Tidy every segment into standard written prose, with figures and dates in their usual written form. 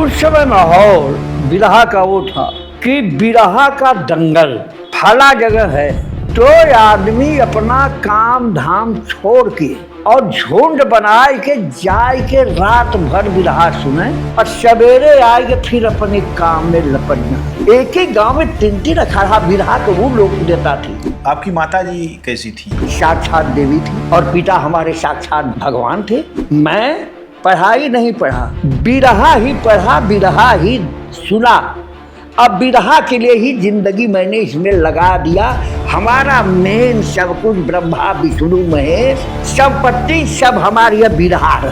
उस समय माहौल बिरहा का वो था कि बिरहा का दंगल फला जगह है तो आदमी अपना काम धाम छोड़ के और झुंड बनाए के जाए के रात भर बिरहा सुने और सवेरे आए के फिर अपने काम में लपटना। एक ही गांव में 3-3 अखाड़ा बिरहा को वो लोग देता थी। आपकी माता जी कैसी थी? साक्षात देवी थी और पिता हमारे साक्षात भगवान थे। मैं पढ़ाई नहीं पढ़ा, बिरहा ही पढ़ा, बिरहा ही सुना। अब बिरहा के लिए ही जिंदगी मैंने इसमें लगा दिया। हमारा मेन सब कुछ ब्रह्मा विष्णु महेश संपत्ति सब हमारी यह बिरहा है।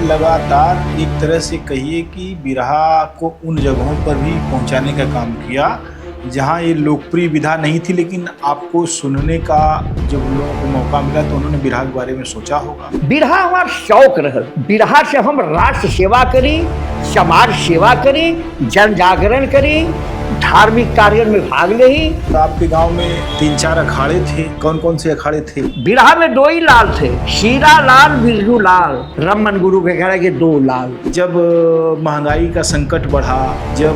लगातार एक तरह से कहिए कि बिरहा को उन जगहों पर भी पहुंचाने का काम किया जहां ये लोकप्रिय विधा नहीं थी, लेकिन आपको सुनने का जब लोगों को मौका मिला तो उन्होंने बिरहा के बारे में सोचा होगा। बिरहा हमारा शौक रहा। बिरहा से हम राष्ट्र सेवा करी, समाज सेवा करी, जन जागरण करी, धार्मिक कार्य में भाग ले। तो आपके गांव में 3-4 अखाड़े थे, कौन कौन से अखाड़े थे? बिरहा में 2 ही लाल थे, शीरा लाल, बिरजू लाल, रमन गुरु के अखाड़े के 2 लाल। जब महंगाई का संकट बढ़ा, जब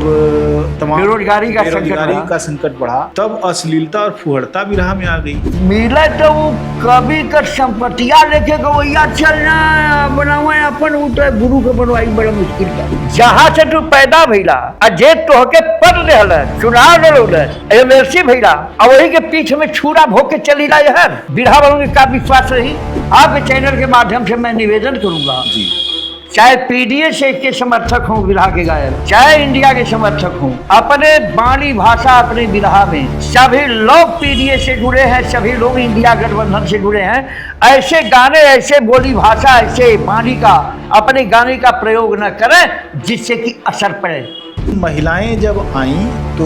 तमाम बेरोजगारी का संकट बढ़ा, तब अश्लीलता और फुहड़ता बिरहा में आ गई। मिले तो वो कभी कर संपत्तियां लेके गवैया चलना बनावे अपन उठे गुरु के बनवाई बड़ा मुश्किल था। जहाँ से तू पैदा भइला अजे तोहके पढ़ रहल चुनाव लड़ोल एमएलसी भइला और वही के पीछे में छुरा भोग के चली रहा है। बिरहा वालों का विश्वास रही। आपके चैनल के माध्यम से मैं निवेदन करूंगा जी, चाहे पीडीएस के समर्थक हों बिरहा के गायक, चाहे इंडिया के समर्थक हों, अपने बाणी भाषा अपने बिरहा में सभी लोग पीडीएस से जुड़े हैं, सभी लोग इंडिया गठबंधन से जुड़े हैं। ऐसे गाने, ऐसे बोली भाषा, ऐसे बाणी का अपने गाने का प्रयोग न करें जिससे कि असर पड़े। महिलाएं जब आईं तो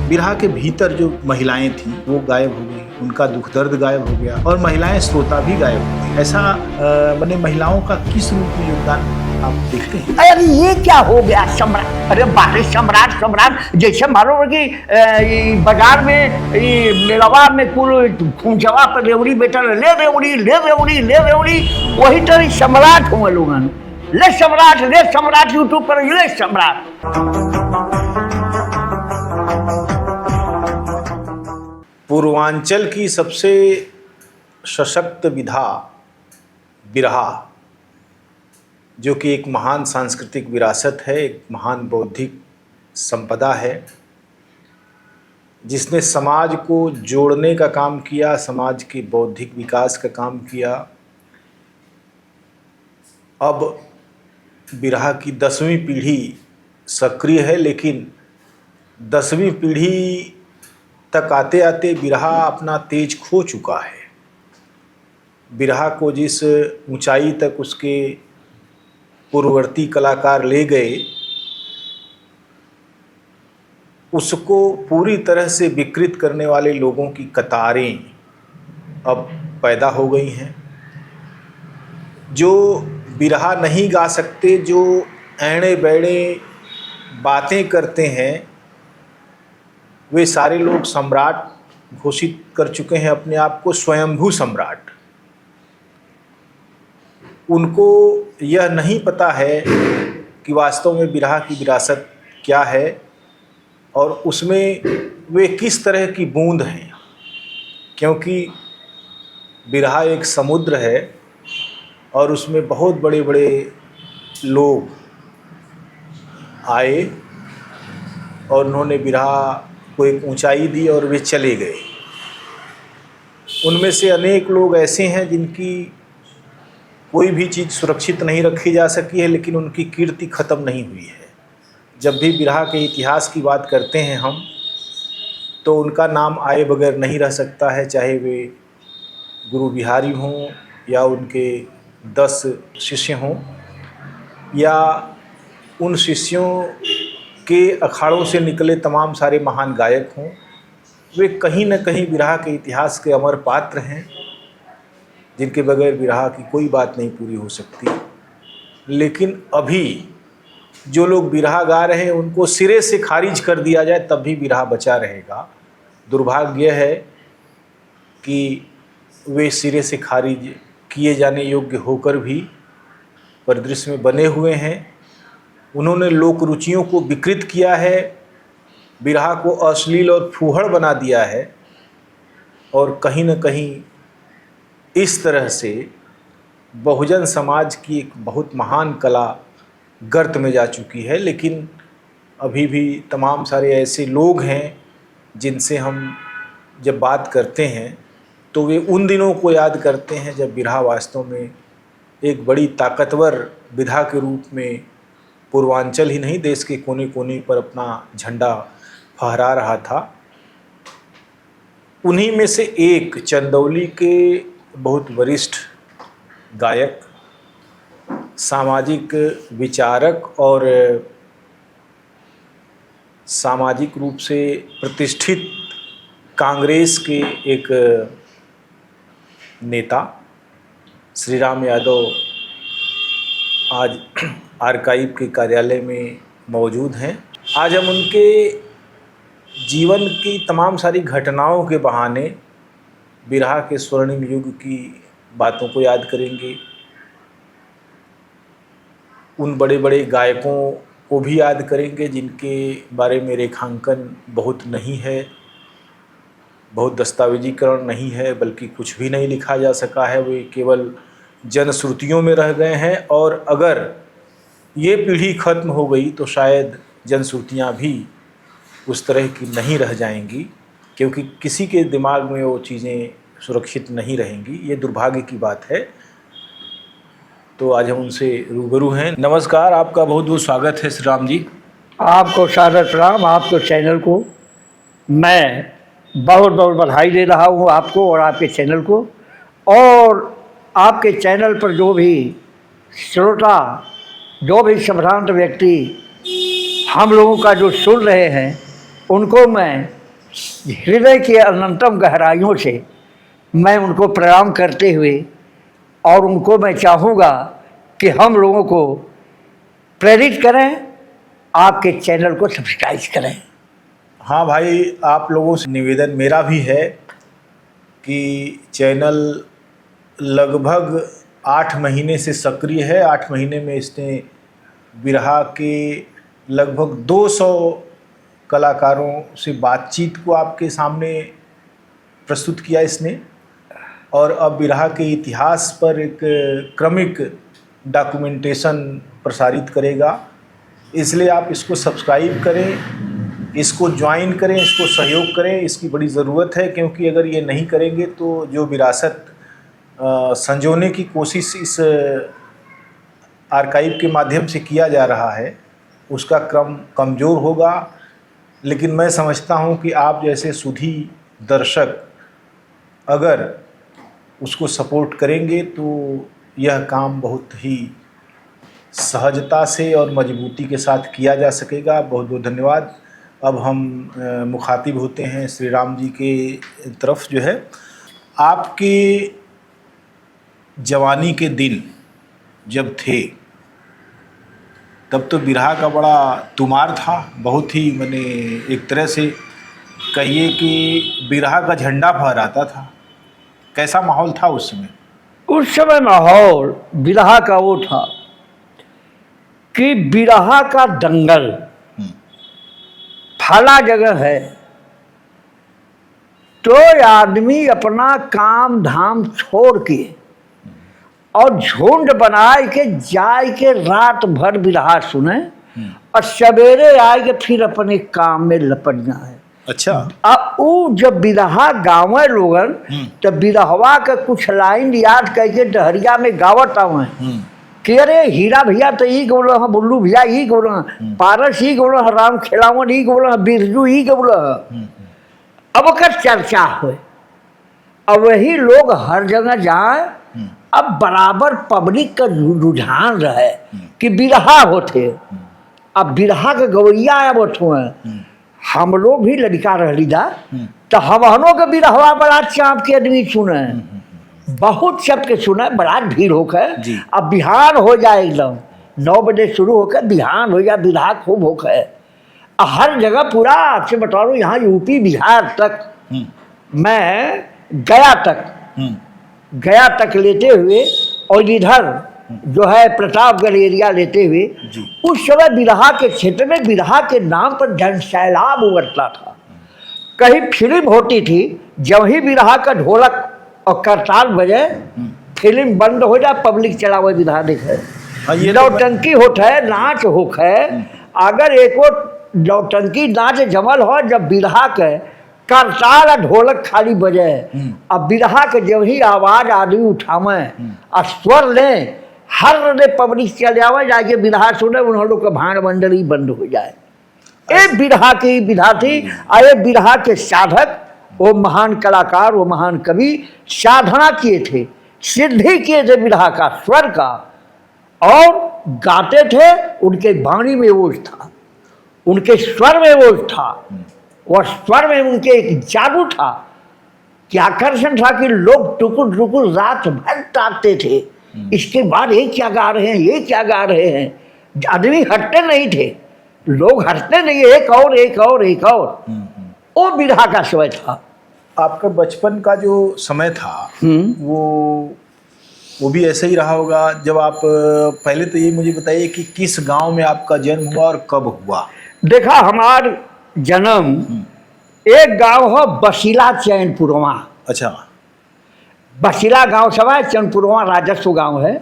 बिरहा के भीतर जो महिलाएं थीं वो गायब हो गई, उनका दुख दर्द गायब हो गया और महिलाएं श्रोता भी गायब हो गई। ऐसा मैंने महिलाओं का किस रूप में योगदान आप देखते हैं? अरे ये क्या हो गया सम्राट? अरे बाहरी सम्राट जैसे मानो कि बाजार में मेलवा में कुल खूंचवा पर रेवड़ी बेटा ले रेवड़ी वही तरह सम्राट हुए लोगन। ले सम्राट यूट्यूब पर ले सम्राट। पूर्वांचल की सबसे सशक्त विधा बिरहा, जो कि एक महान सांस्कृतिक विरासत है, एक महान बौद्धिक संपदा है, जिसने समाज को जोड़ने का काम किया, समाज के बौद्धिक विकास का काम किया। अब बिरहा की 10वीं पीढ़ी सक्रिय है, लेकिन 10वीं पीढ़ी तक आते आते बिरहा अपना तेज खो चुका है। बिरहा को जिस ऊंचाई तक उसके पूर्ववर्ती कलाकार ले गए, उसको पूरी तरह से विकृत करने वाले लोगों की कतारें अब पैदा हो गई हैं। जो बिरहा नहीं गा सकते, जो ऐणे बैणे बातें करते हैं, वे सारे लोग सम्राट घोषित कर चुके हैं अपने आप को, स्वयंभू सम्राट। उनको यह नहीं पता है कि वास्तव में बिरहा की विरासत क्या है और उसमें वे किस तरह की बूंद हैं, क्योंकि बिरहा एक समुद्र है और उसमें बहुत बड़े बड़े लोग आए और उन्होंने बिरहा को एक ऊंचाई दी और वे चले गए। उनमें से अनेक लोग ऐसे हैं जिनकी कोई भी चीज़ सुरक्षित नहीं रखी जा सकी है, लेकिन उनकी कीर्ति ख़त्म नहीं हुई है। जब भी बिरहा के इतिहास की बात करते हैं हम, तो उनका नाम आए बगैर नहीं रह सकता है, चाहे वे गुरु बिहारी हों या उनके 10 शिष्य हों या उन शिष्यों के अखाड़ों से निकले तमाम सारे महान गायक हों। वे कहीं न कहीं बिरहा के इतिहास के अमर पात्र हैं, जिनके बगैर बिरहा की कोई बात नहीं पूरी हो सकती। लेकिन अभी जो लोग बिरहा गा रहे हैं उनको सिरे से खारिज कर दिया जाए तब भी बिरहा बचा रहेगा। दुर्भाग्य है कि वे सिरे से खारिज किए जाने योग्य होकर भी परिदृश्य में बने हुए हैं उन्होंने लोक रुचियों को विकृत किया है, बिरहा को अश्लील और फूहड़ बना दिया है और कहीं न कहीं इस तरह से बहुजन समाज की एक बहुत महान कला गर्त में जा चुकी है। लेकिन अभी भी तमाम सारे ऐसे लोग हैं जिनसे हम जब बात करते हैं तो वे उन दिनों को याद करते हैं जब बिरहा वास्तव में एक बड़ी ताकतवर विधा के रूप में पूर्वांचल ही नहीं देश के कोने कोने पर अपना झंडा फहरा रहा था। उन्हीं में से एक चंदौली के बहुत वरिष्ठ गायक, सामाजिक विचारक और सामाजिक रूप से प्रतिष्ठित कांग्रेस के एक नेता श्री राम यादव आज आर्काइव के कार्यालय में मौजूद हैं। आज हम उनके जीवन की तमाम सारी घटनाओं के बहाने बिरहा के स्वर्णिम युग की बातों को याद करेंगे, उन बड़े बड़े गायकों को भी याद करेंगे जिनके बारे में रेखांकन बहुत नहीं है, बहुत दस्तावेजीकरण नहीं है, बल्कि कुछ भी नहीं लिखा जा सका है। वे केवल जनश्रुतियों में रह गए हैं और अगर ये पीढ़ी खत्म हो गई तो शायद जनश्रुतियाँ भी उस तरह की नहीं रह जाएंगी, क्योंकि किसी के दिमाग में वो चीज़ें सुरक्षित नहीं रहेंगी। ये दुर्भाग्य की बात है। तो आज हम उनसे रूबरू हैं। नमस्कार, आपका बहुत बहुत स्वागत है श्री राम जी। आपको सादर प्रणाम। आपको चैनल को मैं बहुत बहुत बधाई दे रहा हूँ, आपको और आपके चैनल को। और आपके चैनल पर जो भी श्रोता, जो भी संभ्रांत व्यक्ति हम लोगों का जो सुन रहे हैं, उनको मैं हृदय की अनंतम गहराइयों से मैं उनको प्रणाम करते हुए, और उनको मैं चाहूँगा कि हम लोगों को प्रेरित करें, आपके चैनल को सब्सक्राइब करें। हाँ भाई, आप लोगों से निवेदन मेरा भी है कि चैनल लगभग 8 महीने से सक्रिय है। 8 महीने में इसने बिरहा के लगभग 200 कलाकारों से बातचीत को आपके सामने प्रस्तुत किया इसने, और अब बिरहा के इतिहास पर एक क्रमिक डॉक्यूमेंटेशन प्रसारित करेगा। इसलिए आप इसको सब्सक्राइब करें, इसको ज्वाइन करें, इसको सहयोग करें। इसकी बड़ी ज़रूरत है, क्योंकि अगर ये नहीं करेंगे तो जो विरासत संजोने की कोशिश इस आर्काइव के माध्यम से किया जा रहा है उसका क्रम कमज़ोर होगा। लेकिन मैं समझता हूँ कि आप जैसे सुधी दर्शक अगर उसको सपोर्ट करेंगे तो यह काम बहुत ही सहजता से और मजबूती के साथ किया जा सकेगा। बहुत बहुत धन्यवाद। अब हम मुखातिब होते हैं श्री राम जी के तरफ। जो है, आपकी जवानी के दिन जब थे तब तो बिरहा का बड़ा तुमार था, बहुत ही मैंने एक तरह से कहिए कि बिरहा का झंडा फहराता था। कैसा माहौल था उस समय? उस समय माहौल बिरहा का वो था कि बिरहा का दंगल फला जगह है तो आदमी अपना काम धाम छोड़ के और झुंड बनाए के जाए के रात भर बिरहा सुने और सवेरे आए के फिर अपने काम में लपट जाए। अच्छा। अब वो जब बिरहा गावे लोगन तब बिरहवा का कुछ लाइन याद करके डहरिया में गावत आवे कि अरे हीरा भैया तो ही गौल है, बुल्लू भैया ही गौल है, पारस ही गौल है, राम खिलावन ही गौल है, बिरजू ही गौल है। अब ओकर चर्चा हो, अब वही लोग हर जगह जाए। अब बराबर पब्लिक का रुझान रहे कि बिरहा होते। अब बिरहा के गवैया आवत हुए, हम लोग भी लड़का रही था तो हमनों के बिरहवा बड़ा चाँप के आदमी सुने, बहुत सबके सुने, बड़ा भीड़ होकर। अब बिहान हो जाए एकदम 9 बजे शुरू होकर बिहान हो जाए, बिरहा खूब होकर हर जगह पूरा। आपसे बता रहा हूँ यहाँ यूपी बिहार तक, मैं गया तक लेते हुए और इधर जो है प्रतापगढ़ एरिया लेते हुए, उस समय बिरहा के क्षेत्र में बिरहा के नाम पर जन सैलाब उमड़ता था। कहीं फिल्म होती थी, जब ही बिरहा का ढोलक और करताल बजे फिल्म बंद हो जाए, पब्लिक चला हुआ बिरहा देखे। नौटंकी होता है, नाच होख है। अगर एको नौटंकी नाच जमल हो, जब बिरहा के करताल और ढोलक खाली बजे, अब बिरहा के जब ही आवाज आदमी उठावे और स्वर ले, हर ने पब्लिक चले आवे, जाके बिरहा सुने, उन लोग का भाण मंडली बंद हो जाए। ये बिरहा की विधा थी। आए बिरहा के साधक, वो महान कलाकार, वो महान कवि साधना किए थे, सिद्धि किए थे बिरहा का, स्वर का, और गाते थे। उनके वाणी में वो था, उनके स्वर में वो था, और स्वर में उनके एक जादू था कि आकर्षण था कि लोग टुकुर टुकुर रात भर ताकते थे, इसके बाद ये क्या गा रहे हैं, ये क्या गा रहे हैं। आदमी हटते नहीं थे, लोग हटते नहीं, एक और एक और एक और। वो बिरहा का समय था। आपका बचपन का जो समय था वो भी ऐसा ही रहा होगा। जब आप पहले तो ये मुझे बताइए कि किस गांव में आपका जन्म हुआ और कब हुआ? देखा, हमार जन्म एक गांव हो बसीला चैनपुरवा। अच्छा। बसीला गांव सवाय चैनपुरवा राजस्व गांव है।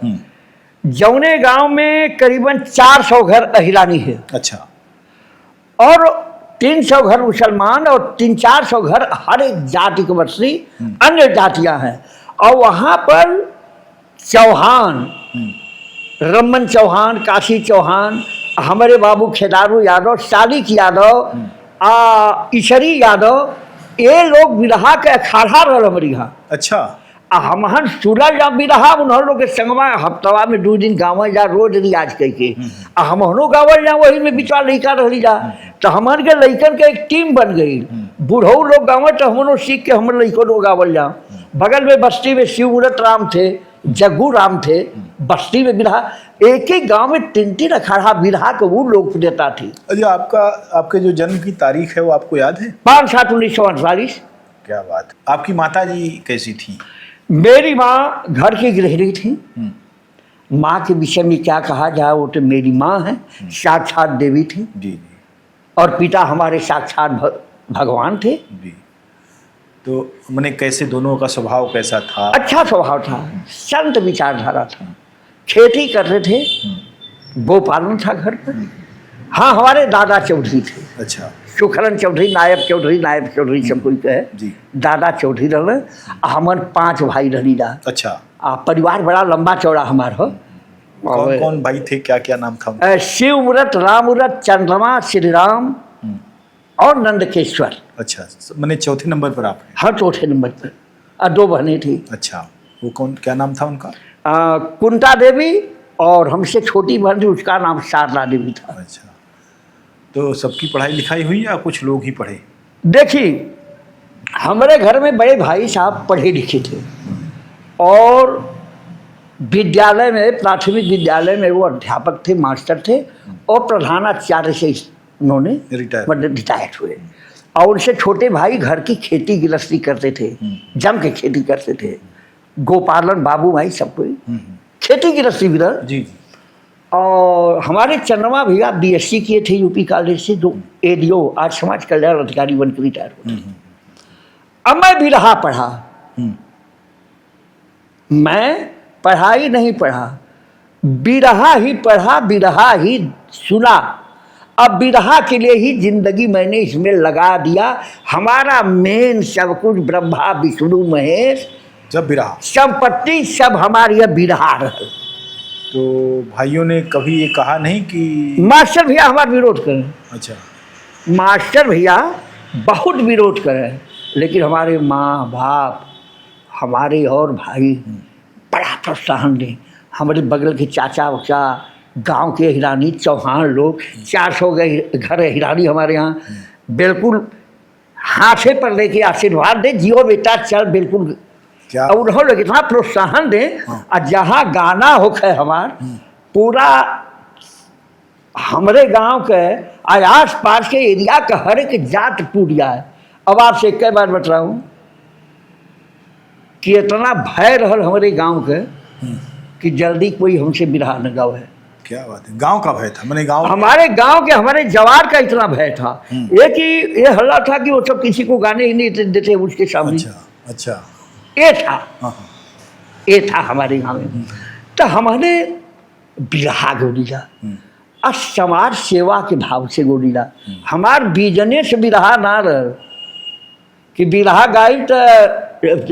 जौने गांव में करीबन 400 घर अहिरानी है। अच्छा। और 300 घर मुसलमान और 300-400 घर हर एक जाति के वर्षी अन्य जातियां हैं। और वहां पर चौहान, रमन चौहान, काशी चौहान, हमारे बाबू खेदारू यादव, सालिक यादव, ईशरी यादव, ये लोग बिरहा के अखाड़ा रहा हमारे यहाँ। अच्छा। हमहन सुलर जब बिरहा उन्होंने लोग के संगमा हफ्तवा में 2 दिन गाँव जा, रोज रियाज करके हमहनो गावल जा, वही में बिचवा लड़का रही जा। तो हमारे के लड़कन के एक टीम बन गई, बूढ़ऊ लोग गाँव, तो हमनो सीख के हमारे लड़कों लोग गावल जा। बगल में बस्ती में शिवव्रत राम थे, जग्गू राम थे, बस्ती में बिरहा। एक ही गांव में 3-3 अखाड़ा बिरहा के वो लोकप्रियता थी। अरे आपके जो जन्म की तारीख है वो आपको याद है? 5/7/1948। क्या बात। आपकी माता जी कैसी थी? मेरी माँ घर की गृहिणी थी। माँ के विषय में क्या कहा जाए, वो तो मेरी माँ है, साक्षात देवी थी। जी। और पिता हमारे साक्षात भगवान थे। जी। तो मैंने कैसे, दोनों का स्वभाव कैसा था? अच्छा स्वभाव था, संत विचारधारा था, खेती करते थे, गोपालन था घर पर। हाँ, हमारे दादा चौधरी थे। अच्छा। सुखरन चौधरी, नायब चौधरी सब कोई कहे। जी। दादा चौधरी रहे। हमन 5 भाई रही जा। अच्छा। परिवार बड़ा लंबा चौड़ा हमार हो। कौन कौन भाई थे, क्या क्या नाम था? शिवव्रत, रामव्रत, चंद्रमा, श्री राम और नंदकेश्वर। अच्छा, मैंने चौथे नंबर पर आप हैं? हाँ, चौथे नंबर पर। 2 बहनें थी। अच्छा। वो कौन, क्या नाम था उनका? कुंता देवी, और हमसे छोटी बहन थी, उसका नाम शारदा देवी था। अच्छा। तो सबकी पढ़ाई लिखाई हुई या कुछ लोग ही पढ़े? देखिए, हमारे घर में बड़े भाई साहब पढ़े लिखे थे, और विद्यालय में, प्राथमिक विद्यालय में वो अध्यापक थे, मास्टर थे, और प्रधानाचार्य से उन्होंने रिटायर हुए। और उनसे छोटे भाई घर की खेती गृहस्थी करते थे, जम के खेती करते थे। गोपालन बाबू भाई सब कोई खेती गृहस्थी भी रहा। जी। और हमारे चंद्रमा भैया BSc किए थे यूपी कॉलेज से, जो ADO, आज समाज कल्याण अधिकारी बनकर रिटायर हुए। अब मैं बिरहा पढ़ा। मैं पढ़ाई नहीं पढ़ा, बिरहा ही पढ़ा, बिरहा ही सुना। अब बिरहा के लिए ही जिंदगी मैंने इसमें लगा दिया। हमारा मेन सब कुछ ब्रह्मा विष्णु महेश, जब बिरहा, संपत्ति सब हमारी यह बिरहा रहे। तो भाइयों ने कभी ये कहा नहीं कि मास्टर भैया हमारा विरोध करें? अच्छा। मास्टर भैया बहुत विरोध करें, लेकिन हमारे माँ बाप, हमारे और भाई बड़ा प्रोत्साहन दें। हमारे बगल के चाचा वचा, गांव के हिरानी चौहान लोग, 400 घर हिरानी हमारे यहाँ, बिल्कुल हाथे पर लेके आशीर्वाद दे, जियो बेटा चल, बिल्कुल। क्या और उन्होंने लोग इतना प्रोत्साहन दें। और जहाँ गाना होके हमार पूरा हमारे गांव के आस पास के एरिया का हर एक जात टूट जाए। अब आपसे एक बार बता रहा हूँ कि इतना भय रहल हमारे गांव के कि जल्दी कोई हमसे बिरहा न गावे। क्या बात है, गांव का भय था, मैंने गांव हमारे गांव के हमारे जवार का इतना भय था, एक ही ये हल्ला था कि वो सब किसी को गाने ही नहीं देते उसके सामने। अच्छा अच्छा, ये था, हाँ ये था हमारे गांव में। तो हमारे बिरहा गोलीला और समाज सेवा के भाव से गोलीला, हमार बीजने से बिरहा ना रह कि बिरहा गाई तो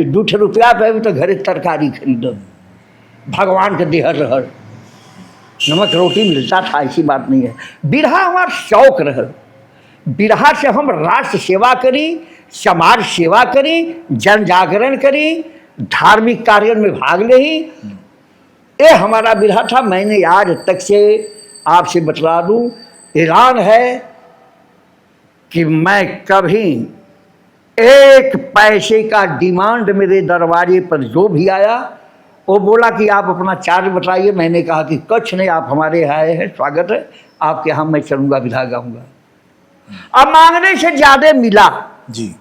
2 रुपया पे तो घरे तरकारी खरीदो, भगवान के देहर रहर, नमक रोटी मिलता था, ऐसी बात नहीं है। बिरहा हमारा शौक रह, बिरहा से हम राष्ट्र सेवा करी, समाज सेवा करी, जन जागरण करी, धार्मिक कार्य में भाग ले ही, ये हमारा बिरहा था। मैंने आज तक से आपसे बतला दूं, ऐलान है कि मैं कभी 1 पैसे का डिमांड मेरे दरवाजे पर जो भी आया वो बोला कि आप अपना चार्ज बताइए। मैंने कहा कि कुछ नहीं, आप हमारे यहाँ आए हैं, स्वागत है आपके यहाँ, मैं चलूँगा, बिरहा गाऊँगा। अब मांगने से ज़्यादा मिला जी,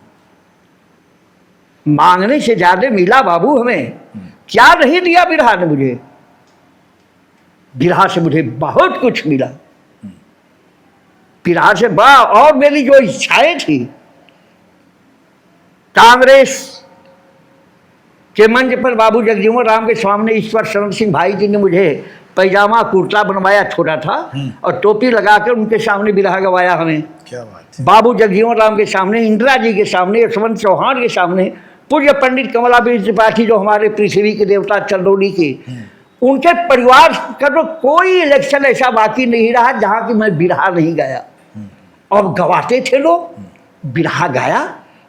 मांगने से ज़्यादा मिला बाबू हमें। क्या नहीं दिया बिरहा ने मुझे, बिरहा से मुझे बहुत कुछ मिला। बिरहा से बड़ा और मेरी जो इच्छाएं थी, कांग्रेस के मंच पर बाबू जगजीवन राम के सामने ईश्वर शरण सिंह भाई जी ने मुझे पैजामा कुर्ता बनवाया, छोटा था, और टोपी लगाकर उनके सामने बिरहा गवाया हमें। क्या बात है। बाबू जगजीवन राम के सामने, इंदिरा जी के सामने, यशवंत चौहान के सामने, पूज्य पंडित कमलावीर त्रिपाठी जो हमारे पृथ्वी के देवता चंदौली के, उनके परिवार का तो कोई इलेक्शन ऐसा बाकी नहीं रहा जहाँ की मैं बिरहा नहीं गाया। और गवाते थे लोग, बिरहा गाया,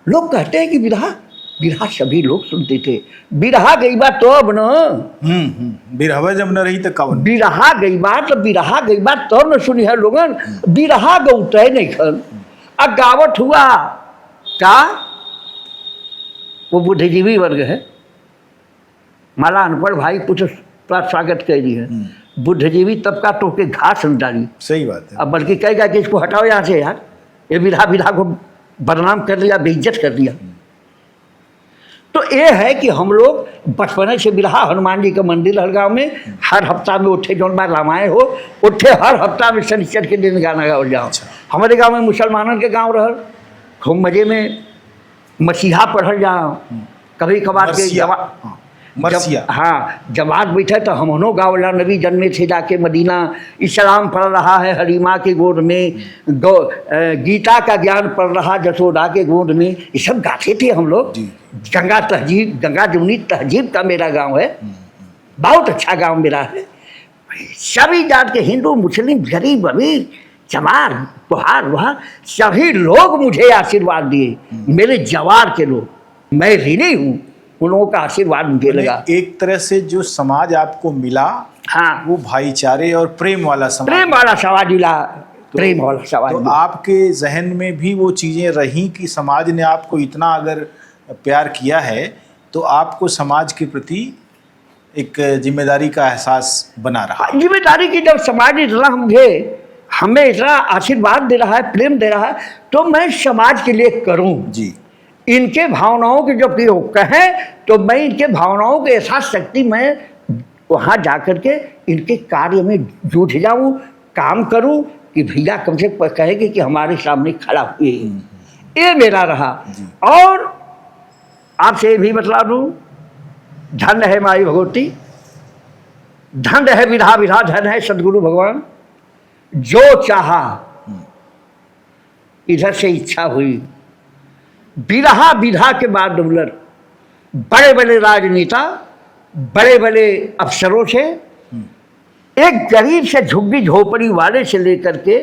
लोग कहते हैं कि बिरहा, बिरहा सभी लोग सुनते थे। बिरहा गई बात तो अब न, बिरहवा जब न रही तो कवन, बिरहा गई बात, बिरहा गई बात तो न सुनी है लोगन, बिरहा गौते नहीं खन। अब गावत हुआ क्या, वो बुद्धिजीवी वर्ग है, माला अनपढ़ भाई कुछ स्वागत कर रही है, बुद्धिजीवी तबका तो के घास डाली। सही बात है। अब बल्कि कहेगा कि इसको हटाओ यहाँ से यार, ये बिरहा को बदनाम कर दिया, बेइज्जत कर दिया। तो ये है कि हम लोग बचपने से बिरहा, हनुमान जी का मंदिर हर गाँव में हर हफ्ता में उठे, जौन बार रामायण हो उठे, हर हफ्ता में शनिचर के दिन गाना गाओ जाओ। हमारे गांव में मुसलमानों के गांव रह, खूब मजे में मसीहा पढ़ल जाओ, कभी कभार के मरसिया, हाँ, जमात बैठे तो हम होनो गावला, नबी जन्मे थे जाके मदीना, इस्लाम पढ़ रहा है हरीमा के गोद में, गीता का ज्ञान पढ़ रहा जसोदा के गोद में, ये सब गाते थे हम लोग। गंगा तहजीब, गंगा जमुनी तहजीब का मेरा गांव है, बहुत अच्छा गांव मेरा है। सभी जात के, हिंदू मुस्लिम गरीब अमीर चमार बुहार वहार सभी लोग मुझे आशीर्वाद दिए, मेरे जवार के लोग, मैं ऋणी हूँ, उन लोगों का आशीर्वाद मुझे लगा। एक तरह से जो समाज आपको मिला, हाँ, वो भाईचारे और प्रेम वाला समाज, प्रेम वाला समाज मिला, प्रेम वाला समाज। तो आपके जहन में भी वो चीज़ें रहीं कि समाज ने आपको इतना अगर प्यार किया है तो आपको समाज के प्रति एक जिम्मेदारी का एहसास बना रहा। जिम्मेदारी की, जब समाज इतना हमें इतना आशीर्वाद दे रहा है, प्रेम दे रहा है, तो मैं समाज के लिए करूं जी। इनके भावनाओं के जब ये कहें तो मैं इनके भावनाओं के यथाशक्ति मैं वहाँ जा कर के इनके कार्य में जुट जाऊँ, काम करूँ कि भैया कम से कम कहेंगे कि हमारे सामने खड़ा हुए, ये मेरा रहा। और आपसे भी बतला दूँ, धन है माई भगवती, धन है विधा विधा, धन है सदगुरु भगवान, जो चाहा इधर से इच्छा हुई। बिरहा विधा के बाद डुबलर बड़े बड़े राजनेता, बड़े बड़े अफसरों से, एक गरीब से झुग्गी झोपड़ी वाले से लेकर के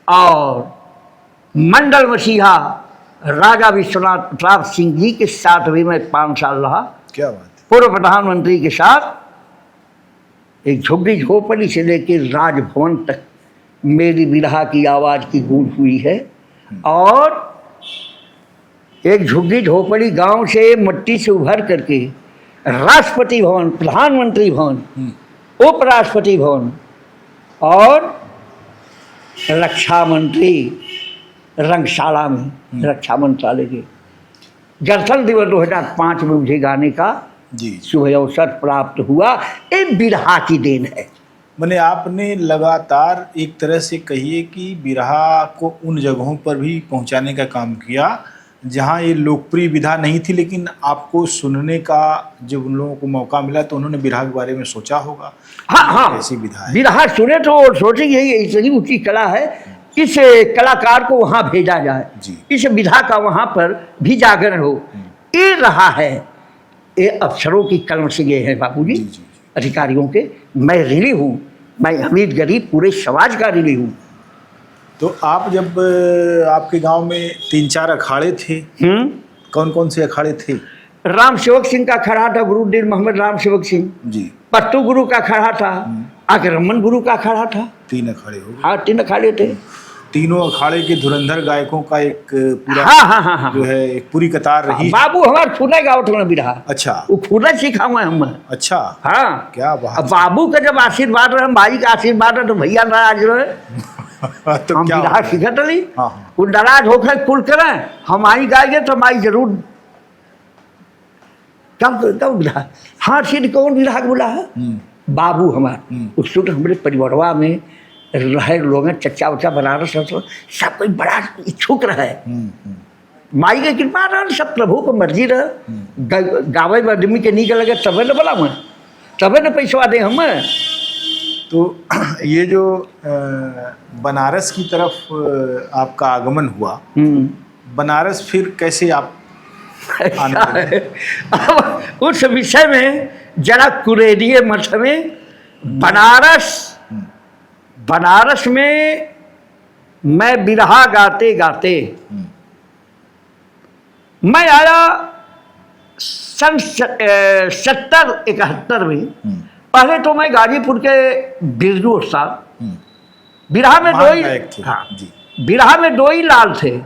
और मंडल मसीहा राजा विश्वनाथ प्रताप सिंह जी के साथ भी मैं 5 साल रहा। क्या बात है। पूर्व प्रधानमंत्री के साथ एक झुग्गी झोपड़ी से लेकर राजभवन तक मेरी बिरहा की आवाज़ की गूंज हुई है। और एक झुग्गी झोपड़ी गांव से मट्टी से उभर करके राष्ट्रपति भवन, प्रधानमंत्री भवन, उपराष्ट्रपति भवन और रक्षा मंत्री रंगशाला में, रक्षा मंत्रालय के गणतंत्र दिवस 2005 में मुझे गाने का जी। शुभ अवसर प्राप्त हुआ, ये बिरहा की देन है। मैंने आपने लगातार एक तरह से कहिए कि बिरहा को उन जगहों पर भी पहुंचाने का काम किया जहां ये लोकप्रिय विधा नहीं थी, लेकिन आपको सुनने का जब उन लोगों को मौका मिला तो उन्होंने बिरहा के बारे में सोचा होगा। हाँ, ऐसी विधा है। बिरहा सुने तो सोचे यही इतनी ऊंची कला है, इस कलाकार को वहां भेजा जाए, जी। इस विधा का वहां पर भी जागरण हो। ये रहा है, ये अफसरों की कलम से ये है बाबूजी, जी। अधिकारियों के। मैं ऋणी हूँ, मैं अमीर गरीब पूरे समाज का ऋणी हूँ। तो आप जब आपके गांव में 3-4 अखाड़े थे, कौन कौन से अखाड़े थे? राम सेवक सिंह का खड़ा था, गुरुद्दीन मोहम्मद राम सेवक सिंह। जी। पत्तू गुरु का खड़ा था, आक्रमण गुरु का खड़ा था। 3 अखाड़े हो गए। हाँ, 3 अखाड़े थे। तीनों अखाड़े के धुरंधर गायकों का एक पूरा हाँ। जो है एक पूरी कतार रही। बाबू हमारे फूले गावत में भी रहा। अच्छा। वो फूले सीखा हम। अच्छा। हाँ, क्या बात। अब बाबू का जब आशीर्वाद रहे, भाई का आशीर्वाद रहे, तो भैया नाराज रहे तो हम क्या बिरहा सीखत रही। हाँ। वो नाराज होकर कुल करें, हम आई गाएंगे तो हमारी जरूर कब बिरहा। हाँ, सिद्ध कौन बिरहा बोला है? बाबू हमारे उस वक्त हमारे परिवारवा में रहे लोग, चच्चा उच्चा बनारस सब कोई बड़ा इच्छुक रहे। माई के कृपा रहे, सब प्रभु को मर्जी रहे। गावे में आदमी के नीक लगे तबे न बोला मैं, तबे न पैसवा दे हम। तो ये जो बनारस की तरफ आपका आगमन हुआ, बनारस फिर कैसे आप आने लगे? अब उस विषय में जरा कुरेदिए मठ में बनारस में मैं बिरहा गाते गाते मैं आया सन 70-71 में। पहले तो मैं गाजीपुर के बिरजू उस्ताद, बिरहा में दो ही, हाँ, बिरहा में 2 ही लाल थे,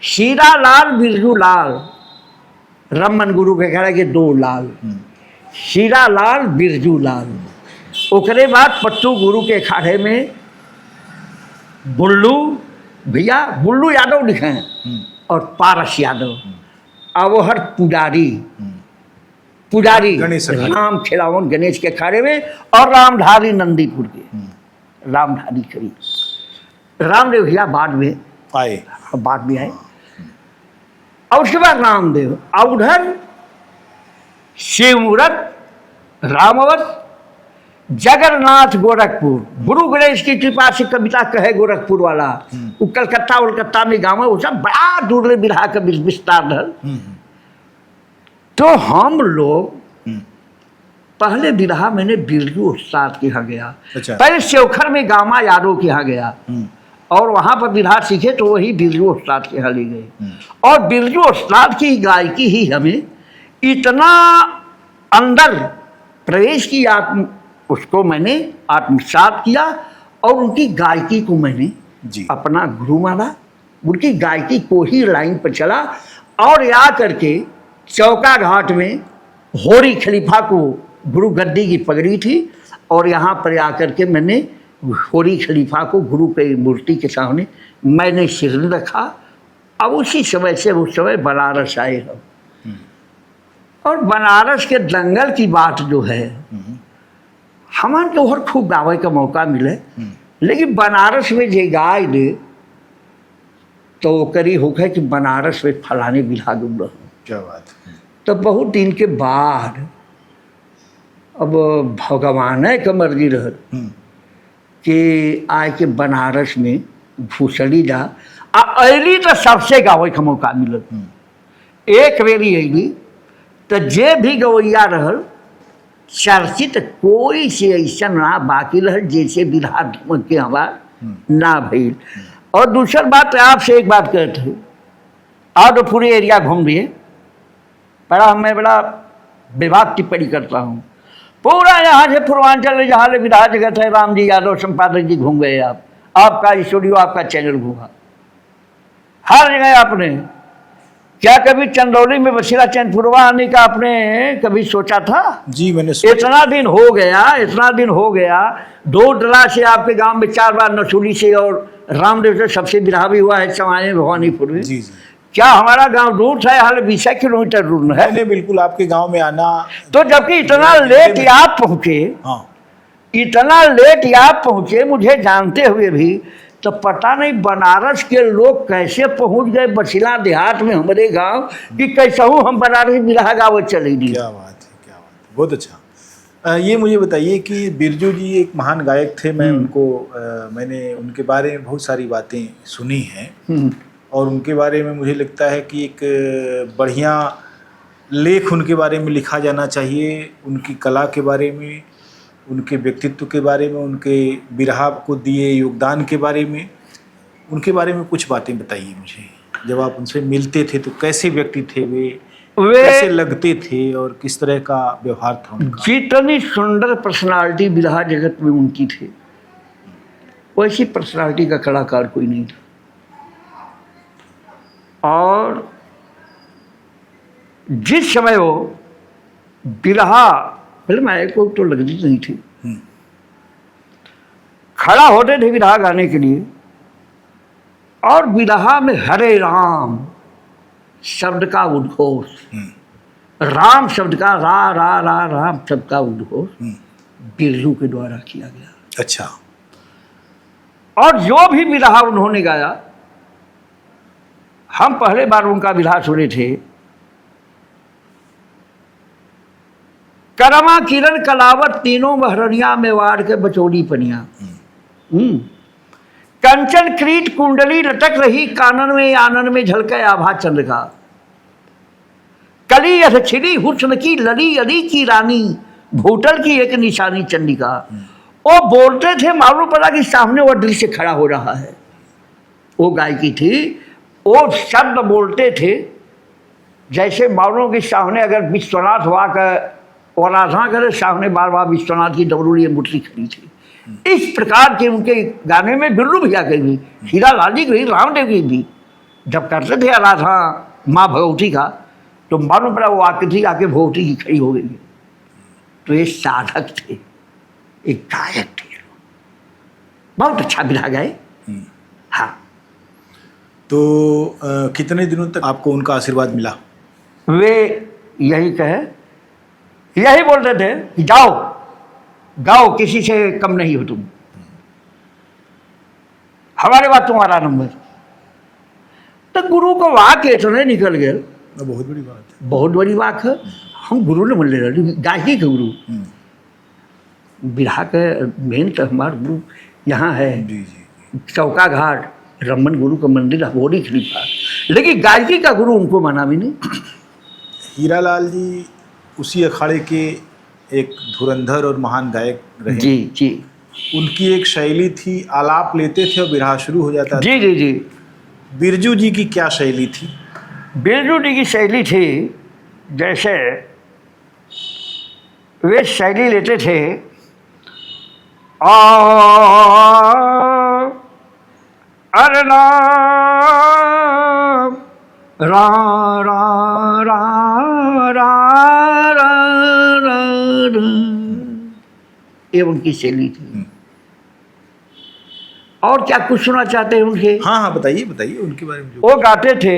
शीरा लाल बिरजू लाल। रमन गुरु के कह रहे कि 2 लाल, शीरा लाल बिरजू लाल। ओकरे बाद पट्टू गुरु के अखाड़े में बुल्लू भैया, बुल्लू यादव लिखे हैं, और पारस यादव। अवहर पुजारी राम खिलावन गणेश के अखाड़े में, और रामधारी नंदीपुर के रामधारी करी। रामदेव भैया बाद में आए, और उसके बाद रामदेव। और उधर शिवमूर्त, रामवत, जगन्नाथ गोरखपुर। गुरु गणेश की कृपा से कविता कहे गोरखपुर वाला, वो कलकत्ता में गाँव है, वो सब बड़ा दूर बिरहा का विस्तार धर। तो हम लोग पहले बिरहा मैंने बिरजू उस्ताद के यहाँ गया। अच्छा। पहले सेवखर में गामा यादव के यहाँ गया, और वहाँ पर बिरहा सीखे तो वही बिरजू उस्ताद के यहाँ ले गए। और बिरजू उस्ताद की गायकी ही हमें इतना अंदर प्रवेश की, उसको मैंने आत्मसात किया, और उनकी गायकी को मैंने अपना गुरु माना। उनकी गायकी को ही लाइन पर चला, और या करके चौका घाट में होरी खलीफा को गुरु गद्दी की पगड़ी थी, और यहाँ पर आकर के मैंने होरी खलीफा को गुरु के मूर्ति के सामने मैंने सिर रखा। अब उसी समय से उस समय बनारस आए हम। और बनारस के दंगल की बात जो है, हमारे तो और खूब गावे का मौका मिले, लेकिन बनारस में जे गाय दे तो करी होगा कि बनारस में फलाने बिरहा गुम। क्या बात। तो बहुत दिन के बाद अब भगवान का मर्जी रह कि आए के बनारस में घुसली जा अली, तो सबसे गावे का मौका मिलल। एक बेरी अली तो जे भी गवैया रहल चर्चित कोई से ऐसा ना बाकी रहल जैसे बिरहा धमक के हमार ना भइल। और दूसरी बात आपसे एक बात कहते हैं, आप तो पूरे एरिया घूम लिए, मैं बड़ा विभाग टिप्पणी करता हूँ। पूरा यहाँ से पूर्वांचल जहाँ ले विधा जगत है, राम जी यादव संपादक जी घूम गए आप, आपका स्टूडियो आपका चैनल घूमा, हर जगह आपने। क्या कभी चंदौली में बसीरा चैनपुरवा आने का आपने कभी सोचा था? जी मैंने इतना दिन हो गया। 2 डला से आपके गांव में 4 बार नसूली से और रामदेव से सबसे बिरहा भी हुआ है समाये भवानीपुर में। जी। क्या हमारा गांव दूर है? हाल 20 किलोमीटर दूर है। मैंने बिल्कुल आपके गांव में आना। तो जबकि इतना लेट आप पहुंचे, हाँ, इतना लेट आप पहुंचे मुझे जानते हुए भी, तो पता नहीं बनारस के लोग कैसे पहुंच गए बछिला देहात में हमारे गांव, कि कैसे हूँ हम बनारस बिरहा गाँव चले गए। क्या बात है, क्या बात है, बहुत अच्छा। ये मुझे बताइए कि बिरजू जी एक महान गायक थे। मैं उनको मैंने उनके बारे में बहुत सारी बातें सुनी हैं, और उनके बारे में मुझे लगता है कि एक बढ़िया लेख उनके बारे में लिखा जाना चाहिए, उनकी कला के बारे में, उनके व्यक्तित्व के बारे में, उनके बिरहा को दिए योगदान के बारे में, उनके बारे में कुछ बातें बताइए मुझे। जब आप उनसे मिलते थे तो कैसे व्यक्ति थे वे कैसे लगते थे और किस तरह का व्यवहार था उनका? जितनी सुंदर पर्सनालिटी बिरहा जगत में उनकी थी, वैसी पर्सनालिटी का कलाकार कोई नहीं था। और जिस समय वो बिरहा फिल्म आए को तो लगती नहीं थी, खड़ा होते थे बिरहा गाने के लिए, और बिरहा में हरे राम शब्द का उद्घोष, राम शब्द का रा रा रा राम शब्द का उद्घोष बिरजू के द्वारा किया गया। अच्छा। और जो भी बिरहा उन्होंने गाया, हम पहले बार उनका बिरहा सुने थे। करमा किरण कलावत तीनों महरनिया मेवाड़ के बचोली पनिया, कंचन क्रीट कुंडली लटक रही कानन में आनन में झलके आभा चंद्र का, कली यथ छिड़ी हुस्न की लली अली की रानी, भूतल की एक निशानी चंडिका। वो बोलते थे, मालूम पड़ा कि सामने वो दिल से खड़ा हो रहा है। वो गायकी थी, वो शब्द बोलते थे जैसे मालूम के सामने अगर विश्वनाथ हुआ कर और आराधना करे, सामने बार बार विश्वनाथ की डबरूड़ी मुट्ठी खड़ी थी। इस प्रकार के उनके गाने में बिल्लू भैया के भी, हीरा लाल जी के भी, रामदेव की भी जब करते थे आराधना माँ भगवती का, तो मालूम पड़ा वो आके थी, आके भगवती की खड़ी हो गई। तो ये साधक थे, एक गायक थे, बहुत अच्छा बिरहा गाए। हाँ। तो कितने दिनों तक आपको उनका आशीर्वाद मिला? वे यही बोलते थे कि जाओ गाओ, किसी से कम नहीं हो तुम, हमारे बाद तुम्हारा नंबर। तो गुरु को वाक इतने निकल गए, बहुत बड़ी बात है, बहुत बड़ी बात है। हम गुरु ने बोल रहे गायकी के गुरु, बिरहा के मेन तो हमारे गुरु यहाँ है चौका घाट, रमन गुरु का मंदिर अबोरी खलीफा, लेकिन गायकी का गुरु उनको माना भी नहीं। हीरालाल जी उसी अखाड़े के एक धुरंधर और महान गायक रहे। जी जी। उनकी एक शैली थी, आलाप लेते थे और बिरहा शुरू हो जाता था। जी जी जी। बिरजू जी की क्या शैली थी? बिरजू जी की शैली थी, जैसे वे शैली लेते थे, अरे राम रा रा रा रा रा रा, ये उनकी शैली थी। और क्या कुछ सुना चाहते हैं उनके? हाँ हाँ, बताइए बताइए उनके बारे में। वो गाते थे,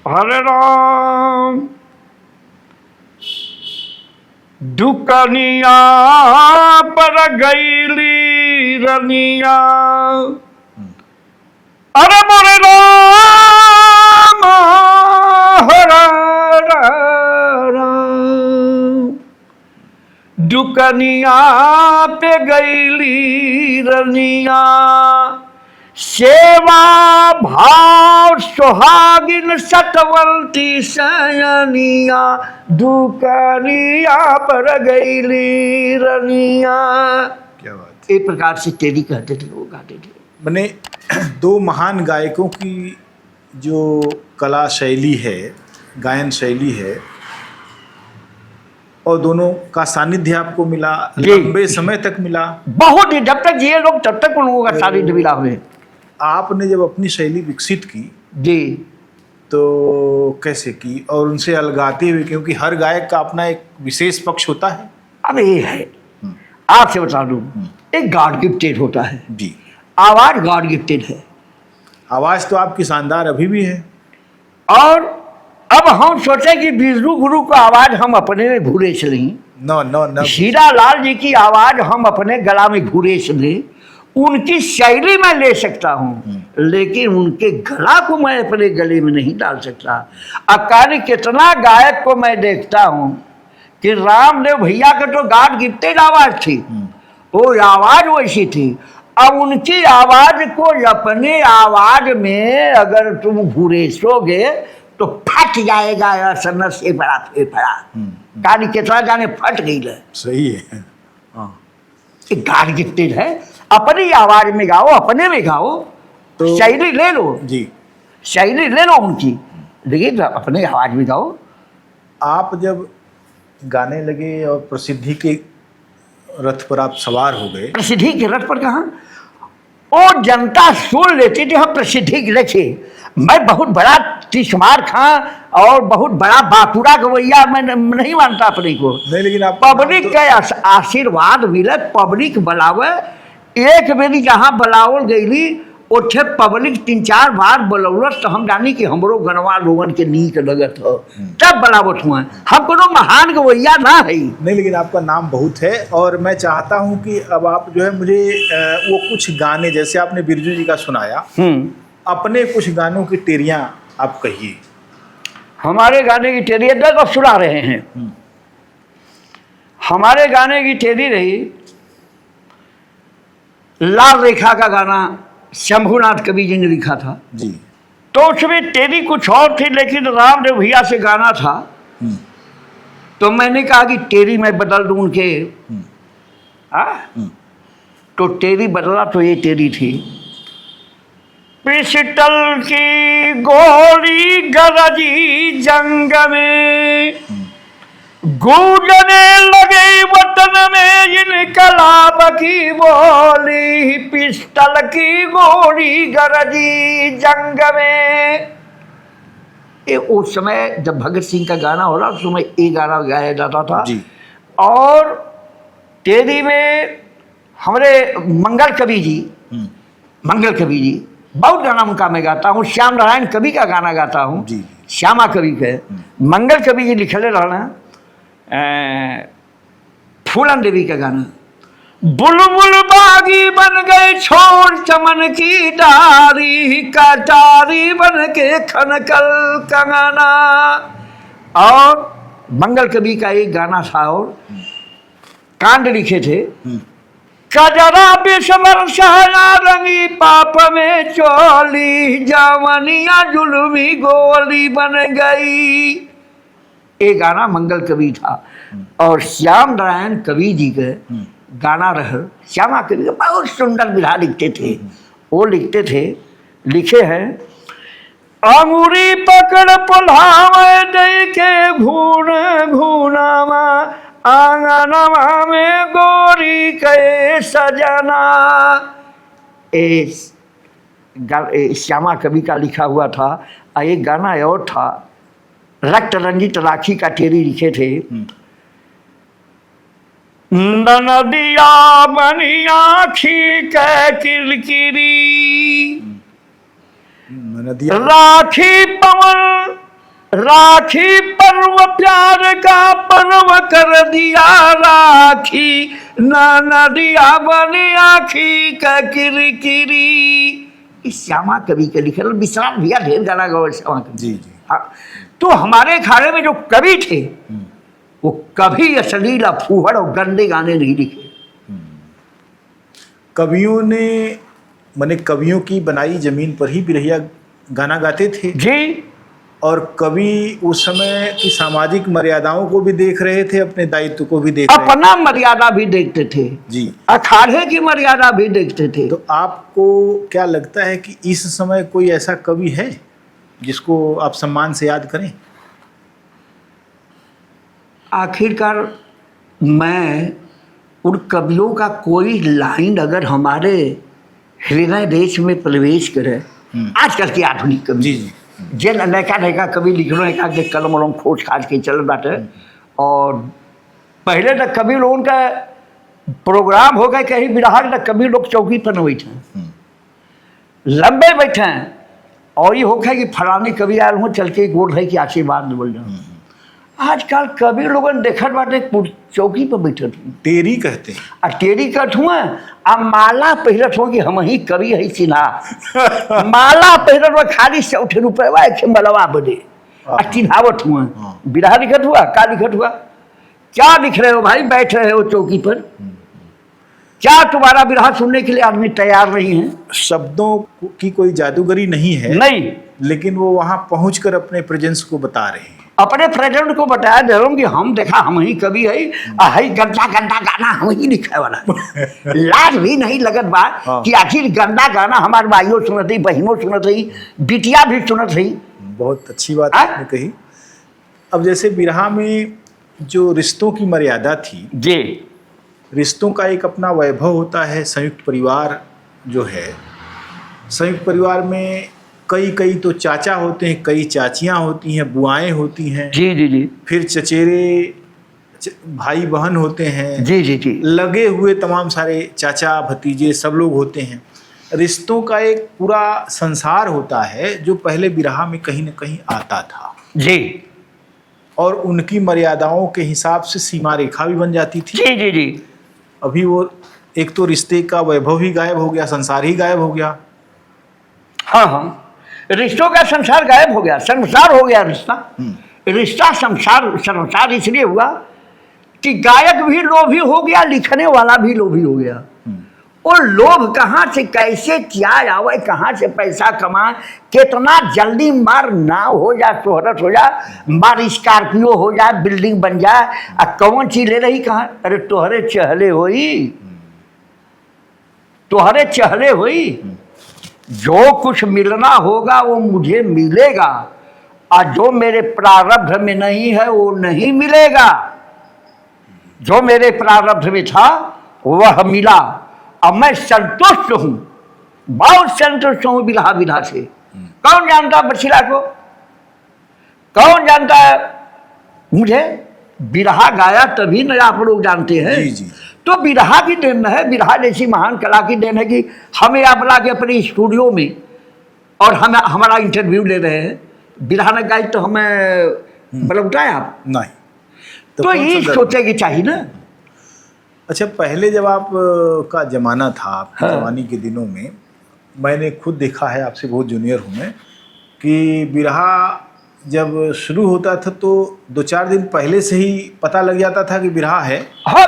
हरे राम दुकनिया पर गईली रनिया, अरे मोरे राम हरा दुकनिया पे गईली रनिया, सेवा भाव सुहागिन सतवंती सयनिया, दुकनिया पर गईली रनिया। क्या बात। एक प्रकार से तेरी कहते थे, वो गाते थे। मैंने दो महान गायकों की जो कला शैली है, गायन शैली है, और दोनों का सानिध्य आपको मिला, लंबे समय तक मिला। बहुत ही, जब तक जिए लोग तब तक उन लोगों का सानिध्य मिला हुए। आपने जब अपनी शैली विकसित की जी, तो कैसे की और उनसे अलगाते हुए, क्योंकि हर गायक का अपना एक विशेष पक्ष होता है। अब ये है, आपसे बता दूं, एक गॉड गिफ्टेड होता है जी, आवाज गॉड गिफ्टेड है। आवाज़ तो आपकी शानदार अभी भी है। और अब हम सोचे कि विष्णु गुरु का आवाज हम अपने में घूरे से लें, no no no, Hira Lal ji की आवाज हम अपने गला में घूरे से लें, उनकी शैली मैं ले सकता हूँ, लेकिन उनके गला को मैं अपने गले में नहीं डाल सकता। अकाली कितना गायक को मैं देखता हूँ कि रामदेव भैया का तो गॉड गिफ्टेड आवाज थी, वो आवाज वैसी थी। अब उनकी आवाज को अपने आवाज में अगर तुम घुरेसोगे तो फट जाएगा ऐसा से बड़ा फेफड़ा। गाड़ी कितना जाने फट गई है। सही है। गॉड गिफ्टेड है, अपनी आवाज में गाओ, अपने में गाओ, तो शैली ले लो जी, शैली ले लो उनकी, लेकिन अपने आवाज में गाओ। आप जब गाने लगे और प्रसिद्धि के रथ पर आप सवार हो गए, प्रसिद्धि के रथ पर कहा और जनता सुन लेती थी हम प्रसिद्धि के रखे। मैं बहुत बड़ा तिस्मार खां और बहुत बड़ा बाकुड़ा गवैया मैं नहीं मानता अपने को, नहीं, लेकिन आप पब्लिक के आशीर्वाद मिले, पब्लिक बुलावे। एक बेरी जहाँ बुलावल गई ओठे पब्लिक 3-4 बार बुलौलस तो हम जानी कि हमरो गनवा लोगन के नीक लगत हो, तब बुलावत हुआ। हम कोनो महान गवैया ना है। नहीं, लेकिन आपका नाम बहुत है और मैं चाहता हूं कि अब आप जो है मुझे वो कुछ गाने, जैसे आपने बिरजू जी का सुनाया, अपने कुछ गानों की टेरियां आप कहिए। हमारे गाने की टेरी तो सुना रहे हैं। हमारे गाने की टेरी रही लाल रेखा का गाना, शंभुनाथ कवि जी ने लिखा था जी। तो उसमें टेरी कुछ और थी, लेकिन रामदेव भैया से गाना था तो मैंने कहा कि टेरी मैं बदल दूं उनके। तो टेरी बदला तो ये टेरी थी। पिस्टल की गोली गरजी जंग में, गूंजने लगे वतन में इनकलाब की बोली। पिस्टल की गोली गरजी जंग में, ये उस समय जब भगत सिंह का गाना हो रहा उस समय ये गाना गाया जाता था जी। और टेरी में हमारे मंगल कवि जी बहुत गाना उनका मैं गाता हूँ। श्याम नारायण कवि का गाना गाता हूँ, श्यामा कवि के। मंगल कवि जी लिखले रहना फूलन देवी का गाना, बुलबुल बागी बन गए छोड़ चमन की डारी, कटारी बन के खनकल कंगना। और मंगल कवि का एक गाना था और कांड लिखे थे, कजरा बिस्मर सहना रंगी पाप में चोली, जवनिया जुल्मी गोली बन गई। ये गाना मंगल कवि था। और श्याम नारायण कवि जी के गाना रह, श्यामा कवि के बहुत सुंदर बिरहा लिखते थे। वो लिखते थे, लिखे हैं, अंगूरी पकड़ पुल्हावे दे के घून घूनावा, आंगनवा में गोरी के सजना। श्यामा कवि का लिखा हुआ था। एक गाना और था, रक्त रंजित राखी का टेरी लिखे थे, नदिया बनी आखी के किरकिरी, राखी पवन राखी पर्व प्यार का पर्व कर दिया राखी, नदिया बनी आखी का किरकिरी। इस श्यामा कवि के लिखे, विश्राम भैया ढेर गाना गाओ श्यामा कवि जी। तो हमारे अखाड़े में जो कवि थे वो कभी अश्लील फूहड़ और गंदे गाने नहीं लिखे। कवियों ने माने कवियों की बनाई जमीन पर ही बिरहिया गाना गाते थे जी। और कवि उस समय की सामाजिक मर्यादाओं को भी देख रहे थे, अपने दायित्व को भी देख रहे थे, अपना मर्यादा भी देखते थे जी, अखाड़े की मर्यादा भी देखते थे। तो आपको क्या लगता है कि इस समय कोई ऐसा कवि है जिसको आप सम्मान से याद करें? आखिरकार मैं उन कवियों का कोई लाइन अगर हमारे हृदय देश में प्रवेश करे, आजकल की आधुनिक कवि जी जे नैका कवि लिखलो है के कलम उलम खोज खाज के चल बाटे। और पहले तक कवि लोगों का प्रोग्राम हो गए कहीं बिरहा तक कवि लोग चौकी पर न बैठे, लंबे बैठे और ये होगा कि फलाने कवि आयल हो चल के गोड़ है कि आशीर्वाद बोल जाओ। आजकल कवि लोगन देखत बाटे चौकी पर बैठत हूँ, टेरी कहते हैं, आ टेरी कट हुआ आ माला पहिरत हो कि हम ही कवि है चिन्हा माला पहिरत हुआ खाली 60 रुपया एक मलवा बदे आ चिन्हावत हुआ। बिरहा लिखत हुआ, का लिखत हुआ, क्या लिख रहे हो भाई, बैठ रहे हो चौकी पर, क्या तुम्हारा बिरहा सुनने के लिए आदमी तैयार नहीं है? शब्दों की कोई जादूगरी नहीं है, नहीं, लेकिन वो वहां पहुंचकर अपने प्रेजेंस को बता रहे हैं, अपने प्रेजेंट को बताया दे रहा हूँ कि हम देखा हम ही कवि है, है गंदा गंदा गाना हम ही लिखे वाला लाज भी नहीं लगत बा कि आखिर गंदा गाना हमारे भाइयों सुनत ही, बहनों सुनत ही, बिटिया भी सुनत ही। बहुत अच्छी बात आपने कही। अब जैसे बिरहा में जो रिश्तों की मर्यादा थी जी, रिश्तों का एक अपना वैभव होता है। संयुक्त परिवार जो है, संयुक्त परिवार में कई कई तो चाचा होते हैं, कई चाचियाँ होती हैं, बुआएं होती हैं, जी जी जी, फिर चचेरे भाई बहन होते हैं, जी जी जी, लगे हुए तमाम सारे चाचा भतीजे सब लोग होते हैं। रिश्तों का एक पूरा संसार होता है जो पहले बिरहा में कहीं न कहीं आता था जी, और उनकी मर्यादाओं के हिसाब से सीमा रेखा भी बन जाती थी। जी जी जी, अभी वो एक तो रिश्ते का वैभव ही गायब हो गया, संसार ही गायब हो गया। हाँ हाँ, रिश्तों का संसार गायब हो गया, संसार हो गया रिश्ता। रिश्ता संसार इसलिए हुआ कि गायक भी लोभी हो गया, लिखने वाला भी लोभी हो गया। और लोभ कहाँ से कैसे क्या आवे, कहाँ से पैसा कमा, कितना जल्दी मार नाव हो जा, शोहरत हो जा, मार स्कॉर्पियो हो जाए, बिल्डिंग बन जाए, और कौन चीज ले रही कहाँ? अरे तोहरे चहले होई, तोहरे चहले होई, जो कुछ मिलना होगा वो मुझे मिलेगा, और जो मेरे प्रारब्ध में नहीं है वो नहीं मिलेगा। जो मेरे प्रारब्ध में था वह मिला, अब मैं संतुष्ट हूं, बहुत संतुष्ट हूं बिरहा विधा से। कौन जानता बछिला को, कौन जानता है मुझे? बिरहा गाया तभी न आप लोग जानते हैं। जी जी। तो बिरहा की देन है, बिरहा जैसी महान कला की देन है कि हमें आप ला के अपने स्टूडियो में और हम हमारा इंटरव्यू ले रहे हैं, बिरहा न गाई तो हमें बुलाए आप नहीं, तो ये सोचेगी चाहिए ना। अच्छा, पहले जब आप का जमाना था, आपकी हाँ। जवानी के दिनों में, मैंने खुद देखा है, आपसे बहुत जूनियर हूँ मैं, कि बिरहा जब शुरू होता था तो 2-4 दिन पहले से ही पता लग जाता था कि बिरहा है। हाँ,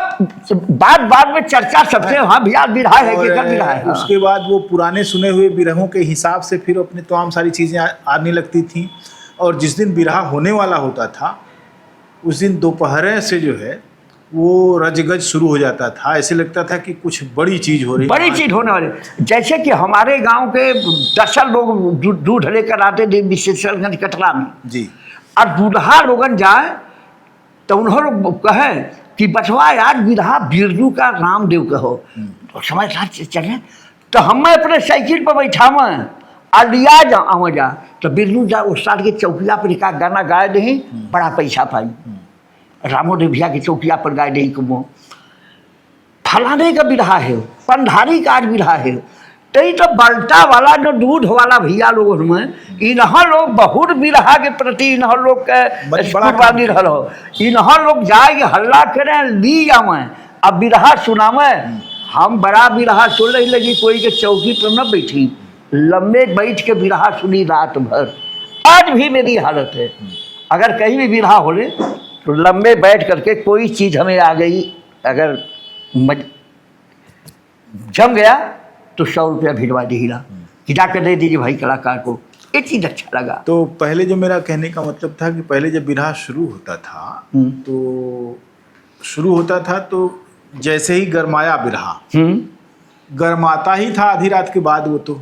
बाद में चर्चा सबसे, हाँ भैया बिरहा है कि कब बिरहा है। उसके बाद वो पुराने सुने हुए बिरहों के हिसाब से फिर अपने तमाम सारी चीज़ें आने लगती थी, और जिस दिन बिरहा होने वाला होता था उस दिन दोपहर से जो है वो रजगज शुरू हो जाता था। ऐसे लगता था कि कुछ बड़ी चीज हो रही, बड़ी चीज होने वाली। जैसे कि हमारे गांव के 10 लोग दूध लेकर आते थे विशेषगंज कटरा में जी, और दूल्हा लोगन जाए तो उन्होंने कहे कि बचवा यार बिरहा बिरजू का रामदेव कहो, तो समय साथ चले, तो हम अपने साइकिल पर बैठा और लिया जा तो बिरजू जा उस साल के चौकिया पर का गाना गाए दे, बड़ा पैसा पाई। रामो देविया के चौकिया पर गाय दे को फलाने का बिरहा है, पंधारी का आज बिरहा है। तो बल्टा वाला जो दूध वाला भैया लोग में इन्ह लोग बहुत बिरहा के प्रति इन्ह लोग के कुर्बानी रह हो, इन्ह लोग जाए हल्ला करें ली जावे अब बिरहा सुनावे। हम बड़ा बिरहा सुन रही लगी, कोई के चौकी पर न बैठी, लंबे बैठ के बिरहा सुनी रात भर। आज भी मेरी हालत है, अगर कहीं भी बिरहा हो ले तो लंबे बैठ करके कोई चीज़ हमें आ गई, अगर जम गया तो 100 रुपया भिजवा दीजिएगा कि जाकर दे दीजिए भाई कलाकार को, ये चीज़ अच्छा लगा। तो पहले जो मेरा कहने का मतलब था कि पहले जब बिरहा शुरू होता था तो जैसे ही गरमाया बिरहा, गरमाता ही था आधी रात के बाद वो तो,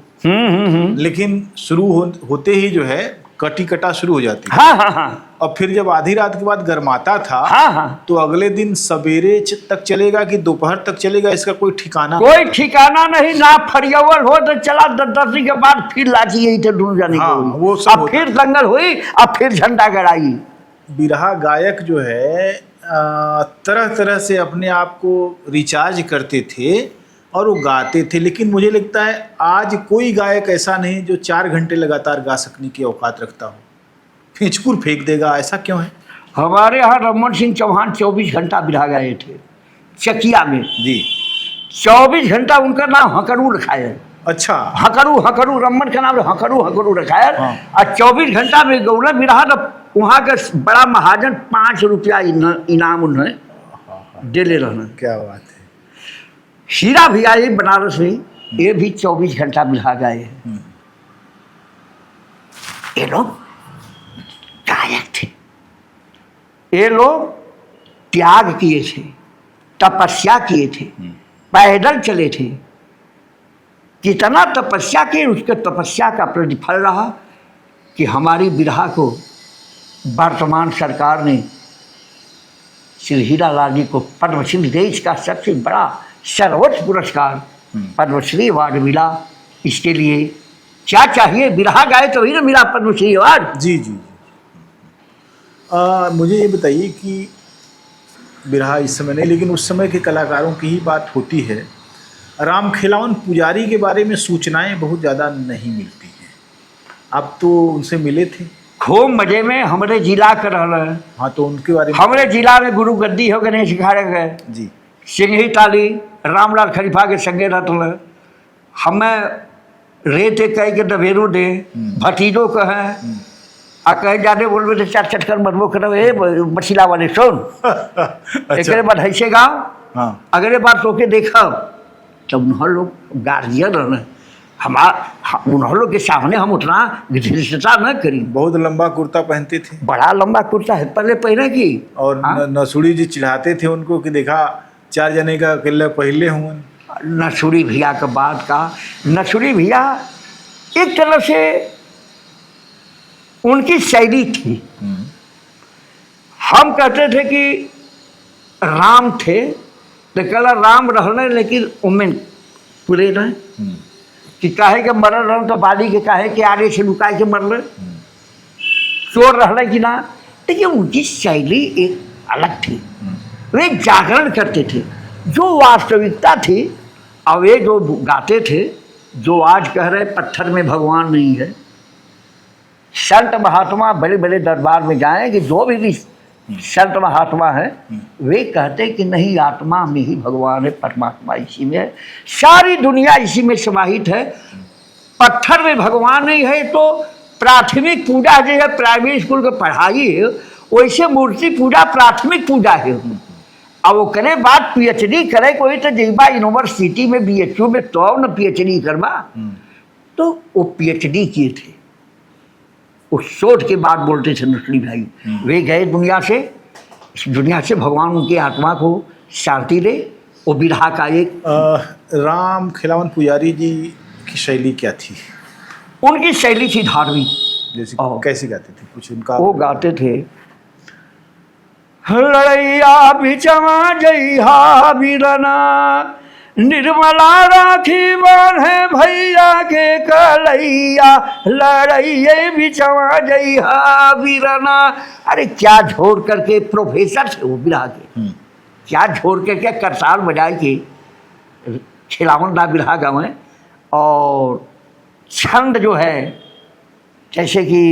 लेकिन शुरू होते ही जो है कटी कटा शुरू हो जाती है। हाँ हाँ हाँ। और फिर जब आधी रात के बाद गरमाता था, हाँ हाँ, तो अगले दिन सवेरे तक चलेगा कि दोपहर तक चलेगा, इसका कोई ठिकाना नहीं। ना फरियावल हो तो चला 10 दिन के बाद फिर लाची यही थे दोनों जाने हाँ, को, वो सब अब फिर दंगल हुई, अब फिर झंडा गड़ाई। बिरहा गायक जो है तरह तरह से अपने आप को रिचार्ज करते थे और वो गाते थे। लेकिन मुझे लगता है आज कोई गायक ऐसा नहीं जो 4 घंटे लगातार गा सकने की औकात रखता हो, फिंचकुर फेंक देगा, ऐसा क्यों है? हमारे यहाँ रमन सिंह चौहान 24 घंटा बिरहा गए थे चकिया में जी। 24 घंटा उनका नाम हकरू रखा है। अच्छा। हकरू हकरू रमन का नाम हकरू हकरू रखा है। हाँ। और 24 घंटा में गौला बिरहा तो वहाँ का बड़ा महाजन 5 रुपया इनाम उन्हें दे ले रहना। क्या बात है। हीरा भी आए बनारस में, ये भी 24 घंटा बिरहा गए हैं। ये लोग गायक थे, ये लोग त्याग किए थे, तपस्या किए थे, पैदल चले थे। कितना तपस्या की, उसके तपस्या का प्रतिफल रहा कि हमारी बिरहा को वर्तमान सरकार ने श्री हीरा लाल जी को पद्मश्री, देश का सबसे बड़ा सर्वोच्च पुरस्कार पद्मश्री अवार्ड मिला। इसके लिए क्या चाहिए, बिरहा गाए तो ही ना मिला पद्मश्री अवार्ड। जी जी। मुझे ये बताइए कि बिरहा इस समय नहीं, लेकिन उस समय के कलाकारों की ही बात होती है। राम खिलावन पुजारी के बारे में सूचनाएं बहुत ज़्यादा नहीं मिलती हैं। आप तो उनसे मिले थे? खूब मजे में हमारे जिला कर रहा है। हाँ, तो उनके बारे में। हमारे जिला में गुरु गद्दी हो गणेश घाड़े गए जी। सिंही ताली रामलाल खलीफा के संगे रहते। हमें रेते कह के डबेरू दे भतीजों कहे आ कहे जाने बोलबे तो 4 चटकर मरबो करब। ए मछिला वाले सुन एक बार ऐसे गाँव। हाँ। अगले बार तो के देखब तब उन्हों लोग गार्जियन रहना उन्हों लोग के सामने हम उतना धृष्टता न करी। बहुत लंबा कुर्ता पहनते थे। बड़ा लंबा कुर्ता है पहले पहने की। और नसुड़ी जी चिढ़ाते थे उनको कि देखा 4 जने का अकेले पहले हुए। नसुड़ी भैया का बात का, नसुड़ी भैया एक तरह से उनकी शैली थी। हम कहते थे कि राम थे तो कहला राम रहने, लेकिन उमें पूरे न कि काहे के मरल रह तो बाली के काहे के आगे से लुकाए के मरल, चोर रहने कि ना। लेकिन उनकी शैली एक अलग थी। वे जागरण करते थे जो वास्तविकता थी। और वे जो गाते थे, जो आज कह रहे पत्थर में भगवान नहीं है। संत महात्मा बड़े बड़े दरबार में जाएं कि जो भी संत महात्मा है वे कहते कि नहीं, आत्मा में ही भगवान है, परमात्मा इसी में है, सारी दुनिया इसी में समाहित है। पत्थर में भगवान नहीं है तो प्राथमिक पूजा जो है प्राइमरी स्कूल की पढ़ाई है, वैसे मूर्ति पूजा प्राथमिक पूजा है। अब वो करे बात PhD करे कोई तो जइबा यूनिवर्सिटी में BHU में तो न PhD करवा। तो वो PhD किए थे, उस सोच के बाद बोलते थे नसुड़ी भाई। वे गए दुनिया से भगवान उनकी आत्मा को शांति दे। वो बिरहा का एक राम खिलावन पुजारी जी की शैली क्या थी? उनकी शैली थी धार्मिक। जैसे कैसे गाते थे कुछ उनका? वो गाते थे लड़ैया बिचवा जइहा बिरना, निर्मला राखी बांधे भैया के कलैया, लड़ैये बिचवा जइहा बिरना। अरे क्या झोर करके प्रोफेसर थे वो बिरहा के, क्या झोर करके करताल बजाए के खिलावन दा बिरहा गाँव। और छंद जो है जैसे कि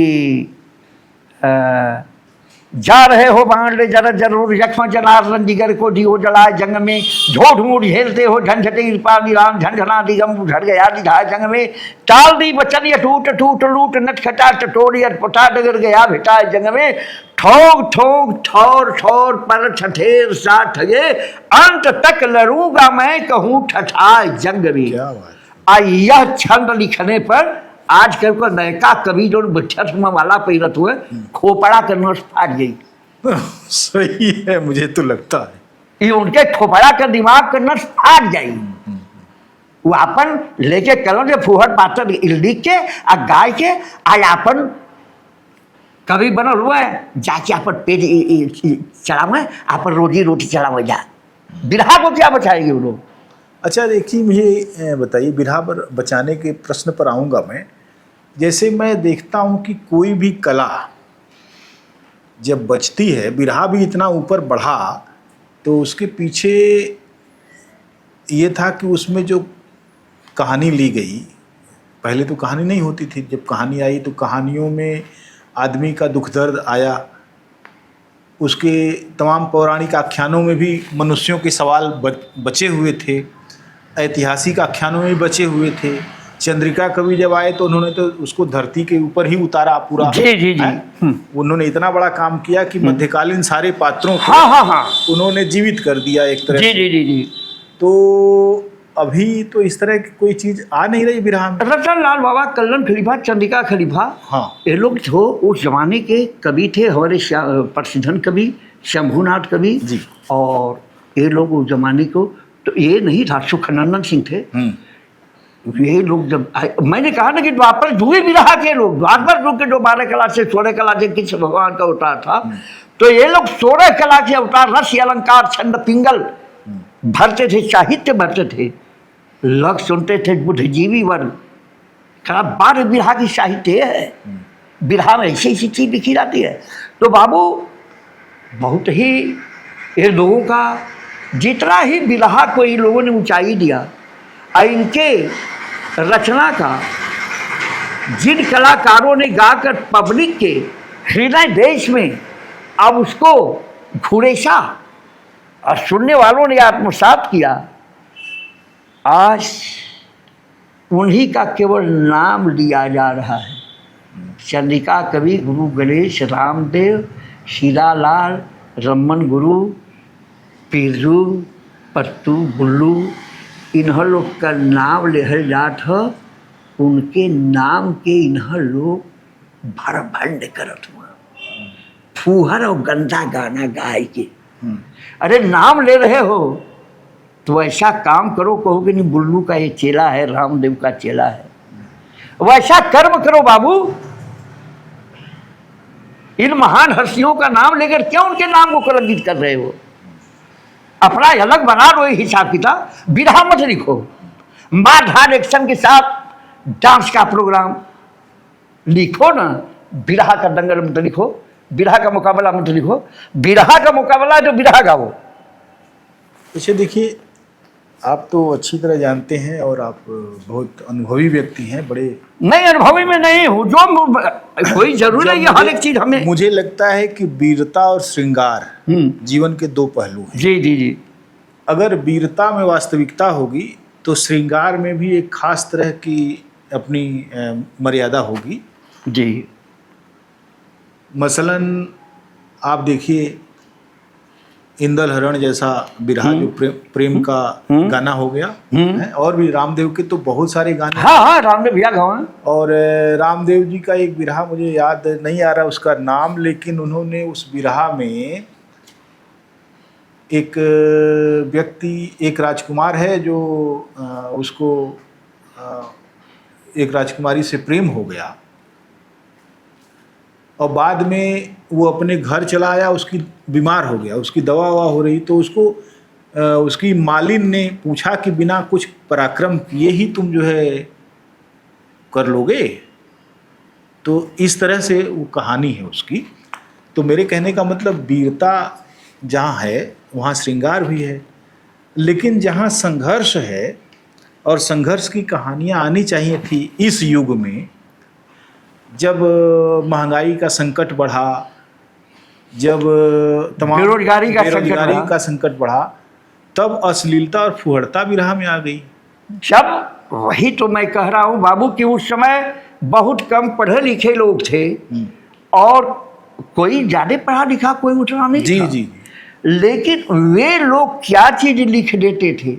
जा रहे हो बाण ले जरा जरूर यक्ष्मा जनार्दन जिगर को दियो जलाए जंग में, झोट मूठ झेलते हो झंझटे कृपा निराम झंझना दिगम झड़ गया दिधाए जंग में, टाल दी बचन ये टूट टूट लूट नटखटा टटोरी अटपटा डगर गया भेटाए जंग में, ठोक ठोक ठौर ठौर पर ठठेर सा ठगे, अंत तक लड़ूंगा मैं कहूँ ठठाए जंग में। यह छंद लिखने पर आजकल को नयका कवि जो बच्चर वाला पैरत हुए खोपड़ा करना फाट गई। सही है, मुझे तो लगता है ये उनके खोपड़ा का दिमाग करना फाट जाए। वो अपन लेके कलो जो फुहर पात्र लिख के आ गाय के आज अपन कवि बनल हुआ है, जाके अपन पेट चलावे, अपन रोजी रोटी चलावे जा। बिरहा को क्या बचाएगी वो लोग? अच्छा देखिए, मुझे बताइए बिरहा पर बचाने के प्रश्न पर आऊँगा मैं। जैसे मैं देखता हूँ कि कोई भी कला जब बचती है, बिरहा भी इतना ऊपर बढ़ा तो उसके पीछे ये था कि उसमें जो कहानी ली गई, पहले तो कहानी नहीं होती थी, जब कहानी आई तो कहानियों में आदमी का दुख दर्द आया, उसके तमाम पौराणिक आख्यानों में भी मनुष्यों के सवाल बचे हुए थे, ऐतिहासिक आख्यानों में भी बचे हुए थे। चंद्रिका कवि जब आए तो उन्होंने तो उसको धरती के ऊपर ही उतारा पूरा। जी जी जी। उन्होंने इतना बड़ा काम किया कि मध्यकालीन सारे पात्रों को हाँ उन्होंने जीवित कर दिया एक तरह जी से। जी जी जी। तो अभी तो इस तरह की कोई चीज आ नहीं रही बिरहा में। रतन लाल बाबा, कल्लन खलीफा, चंद्रिका खलीफा, हाँ, ये लोग जो उस जमाने के कवि थे, हमारे प्रसिद्ध कवि शंभुनाथ कवि जी। और ये लोग उस जमाने को, तो ये नहीं था, सुखनंदन सिंह थे। ये लोग जब मैंने कहा ना कि द्वापर जुए भी रहा के लोग, द्वापर जो के जो 12 कला से 16 कला से कृष्ण भगवान का अवतार था, तो ये लोग 16 कला के अवतार, रस अलंकार छंद पिंगल भरते थे, साहित्य भरते थे, लग सुनते थे बुद्धिजीवी वर्ग। कहा 12 बिरहा की साहित्य है, बिरहा में ऐसी ऐसी चीज लिखी जाती है। तो बाबू बहुत ही ये लोगों का, जितना ही बिरहा को इन लोगों ने ऊंचाई दिया, इनके रचना का जिन कलाकारों ने गाकर पब्लिक के हृदय देश में अब उसको घुरेशा और सुनने वालों ने आत्मसात किया, आज उन्हीं का केवल नाम लिया जा रहा है। चंद्रिका कवि गुरु गणेश, रामदेव, हीरालाल, रमन गुरु, पीरू, पत्तू, बुल्लू, इन्ह लोग का नाम लेहल जात ह, उनके नाम के इन्ह लोग भरभंड करत हुआ, फूहर और गंदा गाना गाय के। अरे नाम ले रहे हो तो ऐसा काम करो, कहो कि नहीं बुल्लू का ये चेला है, रामदेव का चेला है, वैसा कर्म करो बाबू। इन महान हस्तियों का नाम लेकर क्यों उनके नाम को कलंकित कर रहे हो? अपना अलग बना लो हिसाब किताब, बिरहा मत लिखो। मार धार एक्शन के साथ डांस का प्रोग्राम लिखो ना, बिरहा का दंगल मत लिखो, बिरहा का मुकाबला मत लिखो। बिरहा का मुकाबला है तो बिरहा गाओ। अच्छा देखिए, आप तो अच्छी तरह जानते हैं और आप बहुत अनुभवी व्यक्ति हैं, बड़े। नहीं, अनुभवी में नहीं हूँ, जो कोई जरूरी नहीं है हर एक चीज हमें। मुझे लगता है कि वीरता और श्रृंगार जीवन के दो पहलू हैं। जी जी जी। अगर वीरता में वास्तविकता होगी तो श्रृंगार में भी एक खास तरह की अपनी मर्यादा होगी। जी। मसलन आप देखिए, इंदल हरण जैसा बिरहा जो प्रेम का गाना हो गया है, और भी रामदेव के तो बहुत सारे गाने। हाँ, रामदेव भैया गाँव। और रामदेव जी का एक बिरहा मुझे याद नहीं आ रहा उसका नाम, लेकिन उन्होंने उस बिरहा में एक व्यक्ति, एक राजकुमार है जो उसको एक राजकुमारी से प्रेम हो गया और बाद में वो अपने घर चला आया, उसकी बीमार हो गया, उसकी दवा ववा हो रही, तो उसको उसकी मालिन ने पूछा कि बिना कुछ पराक्रम किए ही तुम जो है कर लोगे। तो इस तरह से वो कहानी है उसकी। तो मेरे कहने का मतलब, वीरता जहाँ है वहाँ श्रृंगार भी है, लेकिन जहाँ संघर्ष है, और संघर्ष की कहानियाँ आनी चाहिए थी इस युग में, जब महंगाई का संकट बढ़ा, जब तमाम बेरोजगारी का संकट बढ़ा, तब अश्लीलता और फुहड़ता बिरहा में आ गई। जब वही तो मैं कह रहा हूँ बाबू कि उस समय बहुत कम पढ़े लिखे लोग थे और कोई ज्यादा पढ़ा लिखा कोई उतना नहीं जी था। जी। लेकिन वे लोग क्या चीज लिख देते थे,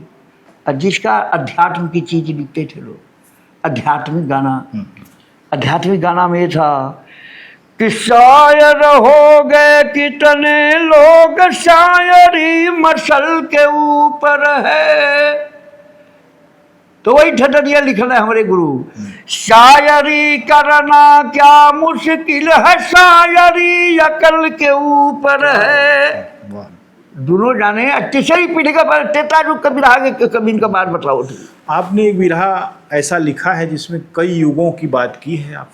जिसका अध्यात्म की चीज लिखते थे लोग। आध्यात्मिक गाना में था कि शायर हो गए कितने लोग, शायरी मसल के ऊपर है। तो वही ठटरिया लिखना है हमारे गुरु, शायरी करना क्या मुश्किल है, शायरी अकल के ऊपर है। दोनों जाने तीसरी पीढ़ी का तेता जो कभी आगे कभी इनका बात बताओ। आपने एक बिरहा ऐसा लिखा है जिसमें कई युगों की बात की है आप,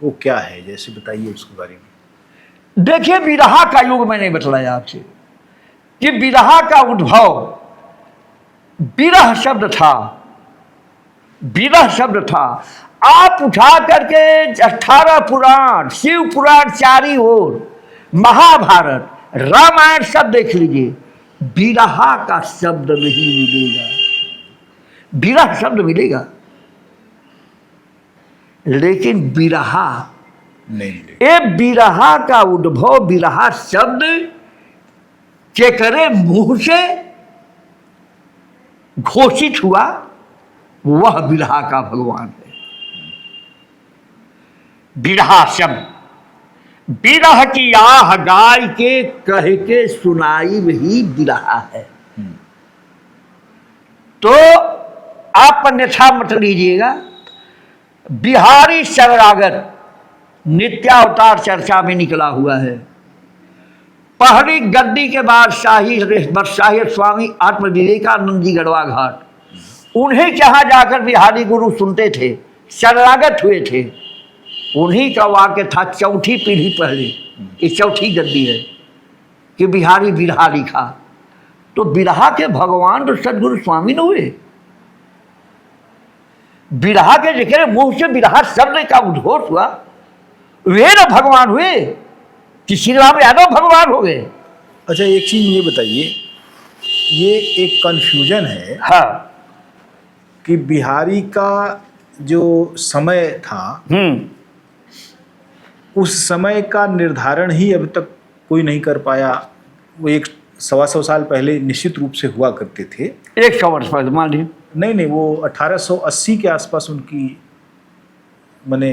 वो क्या है, जैसे बताइए उसके बारे में। देखिए, बिरहा का युग मैंने बतलाया आपसे कि बिरहा का उद्भव विरह शब्द था, विरह शब्द था। आप उठा करके 18 पुराण, शिव पुराण चारी ओर, महाभारत, रामायण सब देख लीजिए, विरहा का शब्द नहीं मिलेगा। विरह शब्द मिलेगा लेकिन विरहा नहीं। ये विरहा का उद्भव, विरहा शब्द के करे मुंह से घोषित हुआ, वह विरहा का भगवान है। विरहा शब्द, विरह की आह गाय के कह के सुनाई वही विरहा है। तो आप अन्यथा मत लीजिएगा। बिहारी शरणागत नित्यावतार चर्चा में निकला हुआ है। पहली गद्दी के बाद शाही स्वामी आत्म विवेकानंद जी गढ़वा घाट, उन्हीं के यहाँ जाकर बिहारी गुरु सुनते थे, शरणागत हुए थे। उन्हीं का वाक्य था, चौथी पीढ़ी पहले, ये चौथी गद्दी है कि बिहारी बिरहा लिखा। तो बिरहा के भगवान तो सदगुरु स्वामी न हुए। बिरहा के जिक्र मुंह से बिरहा शब्द का उद्घोष हुआ, वे न भगवान हुए कि श्री राम यादव भगवान हो गए। अच्छा, एक चीज मुझे बताइए, ये एक कन्फ्यूजन है हाँ, कि बिहारी का जो समय था उस समय का निर्धारण ही अब तक कोई नहीं कर पाया। वो 100-125 साल पहले निश्चित रूप से हुआ करते थे। 100 वर्ष पहले मान लीजिए, नहीं, वो 1880 के आसपास उनकी मैंने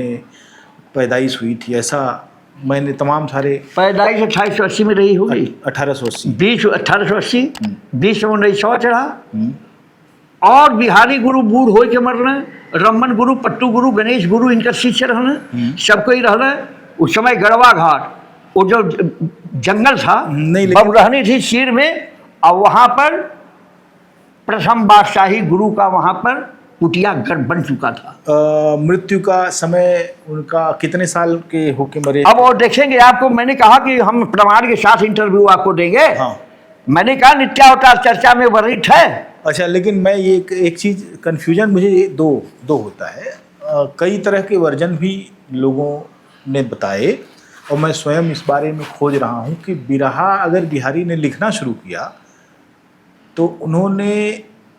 पैदाइश हुई थी, ऐसा मैंने तमाम सारे। पैदाइश 2880 में रही होगी। 1880 1880 20 में 1900 चढ़ा। और बिहारी गुरु बूढ़ हो के मर रहे, रमन गुरु, पट्टू गुरु, गणेश गुरु, इनका शिष्य रहना, सबको ही रहना। उस समय गढ़वा घाट, वो जो जंगल था, अब रहनी थी शीर में, और वहाँ पर प्रथम बादशाही गुरु का वहाँ पर कुटिया गढ़ बन चुका था। मृत्यु का समय उनका कितने साल के होके मरे? अब और देखेंगे आपको। मैंने कहा कि हम प्रमाण के साथ इंटरव्यू आपको देंगे। हाँ। मैंने कहा नित्यावतार चर्चा में वर्णित है। अच्छा, लेकिन मैं ये एक चीज़ कन्फ्यूजन मुझे दो होता है। कई तरह के वर्जन भी लोगों ने बताए और मैं स्वयं इस बारे में खोज रहा हूँ कि बिरहा अगर बिहारी ने लिखना शुरू किया तो उन्होंने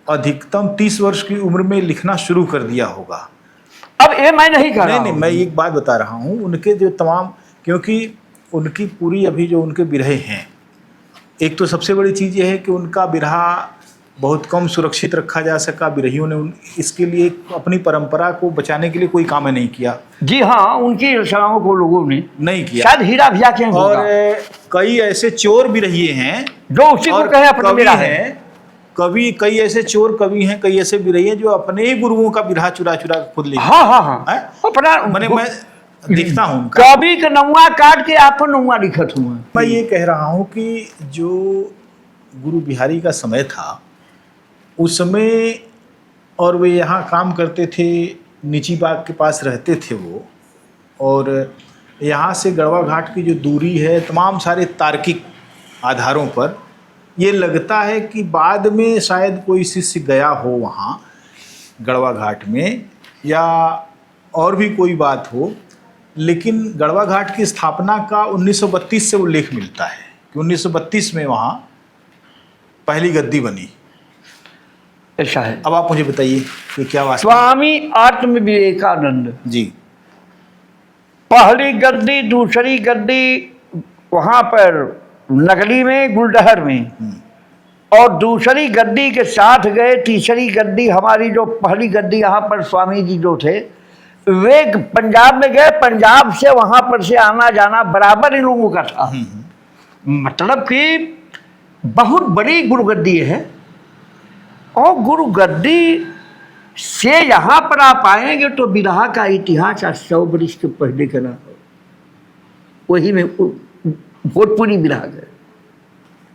अधिकतम 30 वर्ष की उम्र में लिखना शुरू कर दिया होगा। अब ये मैं नहीं कर रहा हूँ। नहीं, मैं एक बात बता रहा हूँ, उनके जो तमाम, क्योंकि उनकी पूरी अभी जो उनके बिरहे हैं, एक तो सबसे बड़ी चीज़ ये है कि उनका बिरहा बहुत कम सुरक्षित रखा जा सका। बिरहियों ने इसके लिए अपनी परंपरा को बचाने के लिए कोई काम नहीं किया। जी हाँ, उनकी रचनाओं को लोगों ने नहीं किया। शायद हीरा भिया के और कई ऐसे चोर बिरहिए हैं जो उसी को कहे अपना बिरहा है। कवि, कई ऐसे चोर कवि हैं, कई ऐसे बिरहिए जो अपने ही गुरुओं का बिरहा चुरा चुरा खुद लिखते। हाँ, अपना मैं दिखता हूँ कवि का नौवा काट के आपन नौवा लिखत हूँ। मैं ये कह रहा हूँ कि जो गुरु बिहारी का समय था उस समय, और वे यहाँ काम करते थे, नीची बाग के पास रहते थे वो, और यहाँ से गढ़वा घाट की जो दूरी है, तमाम सारे तार्किक आधारों पर ये लगता है कि बाद में शायद कोई शिष्य गया हो वहाँ गढ़वा घाट में, या और भी कोई बात हो, लेकिन गढ़वा घाट की स्थापना का 1932 से उल्लेख मिलता है कि 1932 में वहाँ पहली गद्दी बनी। ऐसा है। अब आप मुझे बताइए कि क्या बात। स्वामी आत्म विवेकानंद जी, पहली गद्दी, दूसरी गद्दी वहाँ पर नगली में, गुलडहर में, और दूसरी गद्दी के साथ गए। तीसरी गद्दी हमारी जो पहली गद्दी यहाँ पर स्वामी जी जो थे, वे पंजाब में गए। पंजाब से वहाँ पर से आना जाना बराबर इन लोगों का था। मतलब कि बहुत बड़ी गुरुगद्दी है, और गुरु गद्दी से यहाँ पर आप आएंगे तो बिरहा का इतिहास आज 100 वर्ष के पहले का ना, वही में भोजपुरी बिरहा गए,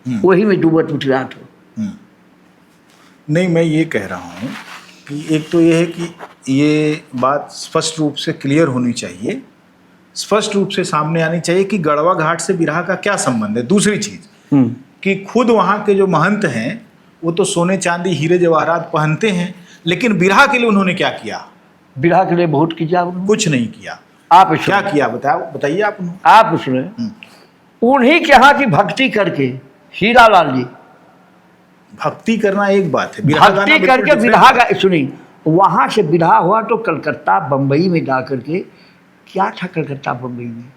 वही में डूबत उठरात हो। नहीं, मैं ये कह रहा हूँ कि एक तो ये है कि ये बात स्पष्ट रूप से क्लियर होनी चाहिए, स्पष्ट रूप से सामने आनी चाहिए कि गढ़वा घाट से बिरहा का क्या संबंध है। दूसरी चीज़ कि खुद वहाँ के जो महंत हैं वो तो सोने चांदी हीरे जवाहरात पहनते हैं, लेकिन बिरहा के लिए उन्होंने क्या किया? बिरहा के लिए बहुत किया उन्होंने। कुछ नहीं किया। आप क्या किया बताइए आप। आप सुने, उन्हीं के यहाँ की भक्ति करके हीरा लाल जी, भक्ति करना एक बात है, बिरहा गाना भक्ति बिल्कुल करके different बिरहा बात है। गा सुनी, वहां से बिरहा हुआ तो कलकत्ता बम्बई में जा करके, क्या था कलकत्ता बम्बई में,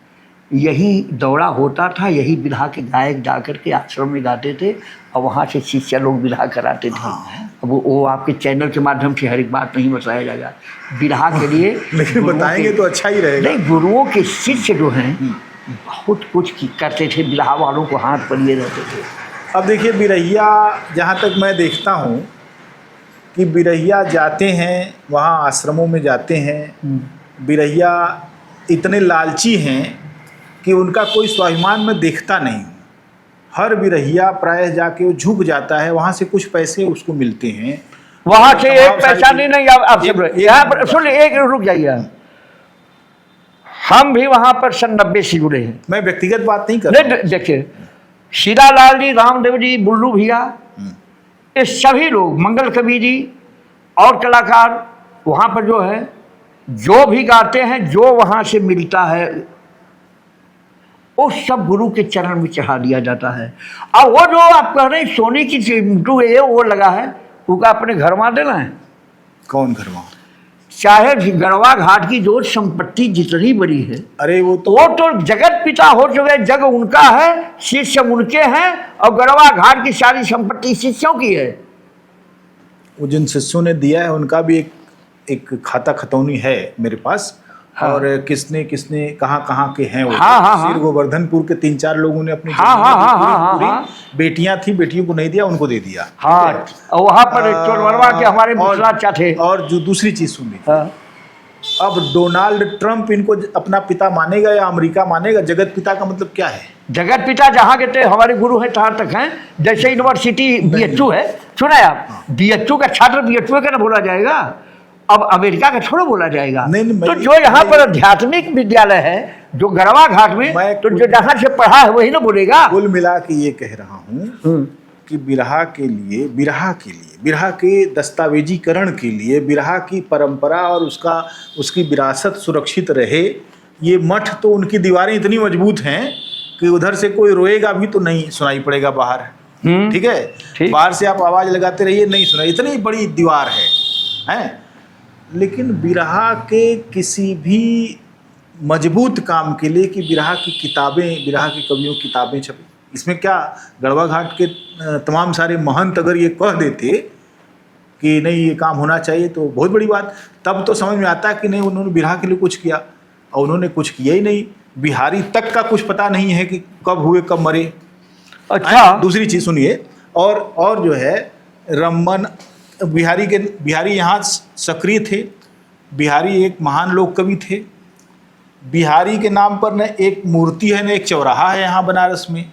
यही दौरा होता था, यही बिरहा के गायक जा करके आश्रम में गाते थे और वहाँ से शिष्य लोग बिरहा कराते थे। हाँ। अब वो आपके चैनल के माध्यम से हर एक बात नहीं बताया जाएगा बिरहा के लिए। लेकिन गुरुओं बताएंगे के- तो अच्छा ही रहेगा। नहीं, गुरुओं के शिष्य जो हैं बहुत कुछ करते थे, बिरहा वालों को हाथ पर लिए रहते थे। अब देखिए, बिरहिया जहाँ तक मैं देखता हूँ कि बिरहिया जाते हैं, वहाँ आश्रमों में जाते हैं, बिरहिया इतने लालची हैं कि उनका कोई स्वाभिमान में देखता नहीं। हर बिरहिया प्रायः जाके वो झुक जाता है, वहाँ से कुछ पैसे उसको मिलते हैं, वहां से एक तमाम पैसा सारी नहीं आप यहाँ पर सुन, एक रुक जाइए, हम भी वहां पर सन 90 से जुड़े हैं। मैं व्यक्तिगत बात नहीं कर रहा नहीं देखिए, हीरा लाल जी, रामदेव जी, बुल्लू भैया, ये सभी लोग, मंगल कवि जी और कलाकार वहाँ पर जो है, जो भी गाते हैं, जो वहाँ से मिलता है वो सब गुरु के चरण में चढ़ा दिया जाता है। और वो जो आप कह रहे हैं सोने की चिमटू है वो लगा है, वो का अपने घर में देना है। कौन घर वहाँ? चाहे गढ़वा घाट की जो संपत्ति जितनी बड़ी है, अरे वो तो जगत पिता हो चुके, जग उनका है, शिष्य उनके हैं, और गढ़वा घाट की सारी संपत्ति शिष्यों की है। वो जिन शिष्यों ने दिया है उनका भी एक खाता खतौनी है मेरे पास। हाँ। और किसने किसने कहाँ के हैं वो। हाँ। सिर गोवर्धनपुर के 3-4 लोगों ने अपनी हाँ। बेटियां थी, बेटियों को नहीं दिया, उनको दे दिया। हाँ, और वहाँ पर चोरवरवा के हमारे मुसरा थे। और जो दूसरी चीज सुन ली, हाँ। अब डोनाल्ड ट्रंप इनको अपना पिता मानेगा या अमेरिका मानेगा? जगत पिता का मतलब क्या है? जगत पिता जहाँ के थे हमारे गुरु हैं तहाँ तक हैं। जैसे यूनिवर्सिटी BHU है, सुना है आप? BHU का छात्र BHU का ना बोला जाएगा, अब अमेरिका का थोड़ा बोला जाएगा। नहीं, तो जो यहाँ पर आध्यात्मिक विद्यालय है जो गढ़वा घाट में, तो जो जहाँ से पढ़ा है वही ना बोलेगा। कुल मिला के ये कह रहा हूँ कि बिरहा के दस्तावेजीकरण के लिए, बिरहा की परंपरा और उसकी विरासत सुरक्षित रहे, ये मठ तो उनकी दीवारें इतनी मजबूत हैं कि उधर से कोई रोएगा भी तो नहीं सुनाई पड़ेगा बाहर। ठीक है, बाहर से आप आवाज लगाते रहिए, नहीं सुना, इतनी बड़ी दीवार है। लेकिन बिरहा के किसी भी मजबूत काम के लिए कि बिरहा की किताबें, बिरहा के कवियों की किताबें छपी, इसमें क्या गढ़वा घाट के तमाम सारे महंत अगर ये कह देते कि नहीं ये काम होना चाहिए तो बहुत बड़ी बात, तब तो समझ में आता कि नहीं उन्होंने बिरहा के लिए कुछ किया, और उन्होंने कुछ किया ही नहीं। बिहारी तक का कुछ पता नहीं है कि कब हुए कब मरे। अच्छा, दूसरी चीज़ सुनिए, और जो है रमन बिहारी यहाँ सक्रिय थे। बिहारी एक महान लोक कवि थे। बिहारी के नाम पर न एक मूर्ति है न एक चौराहा है यहाँ बनारस में।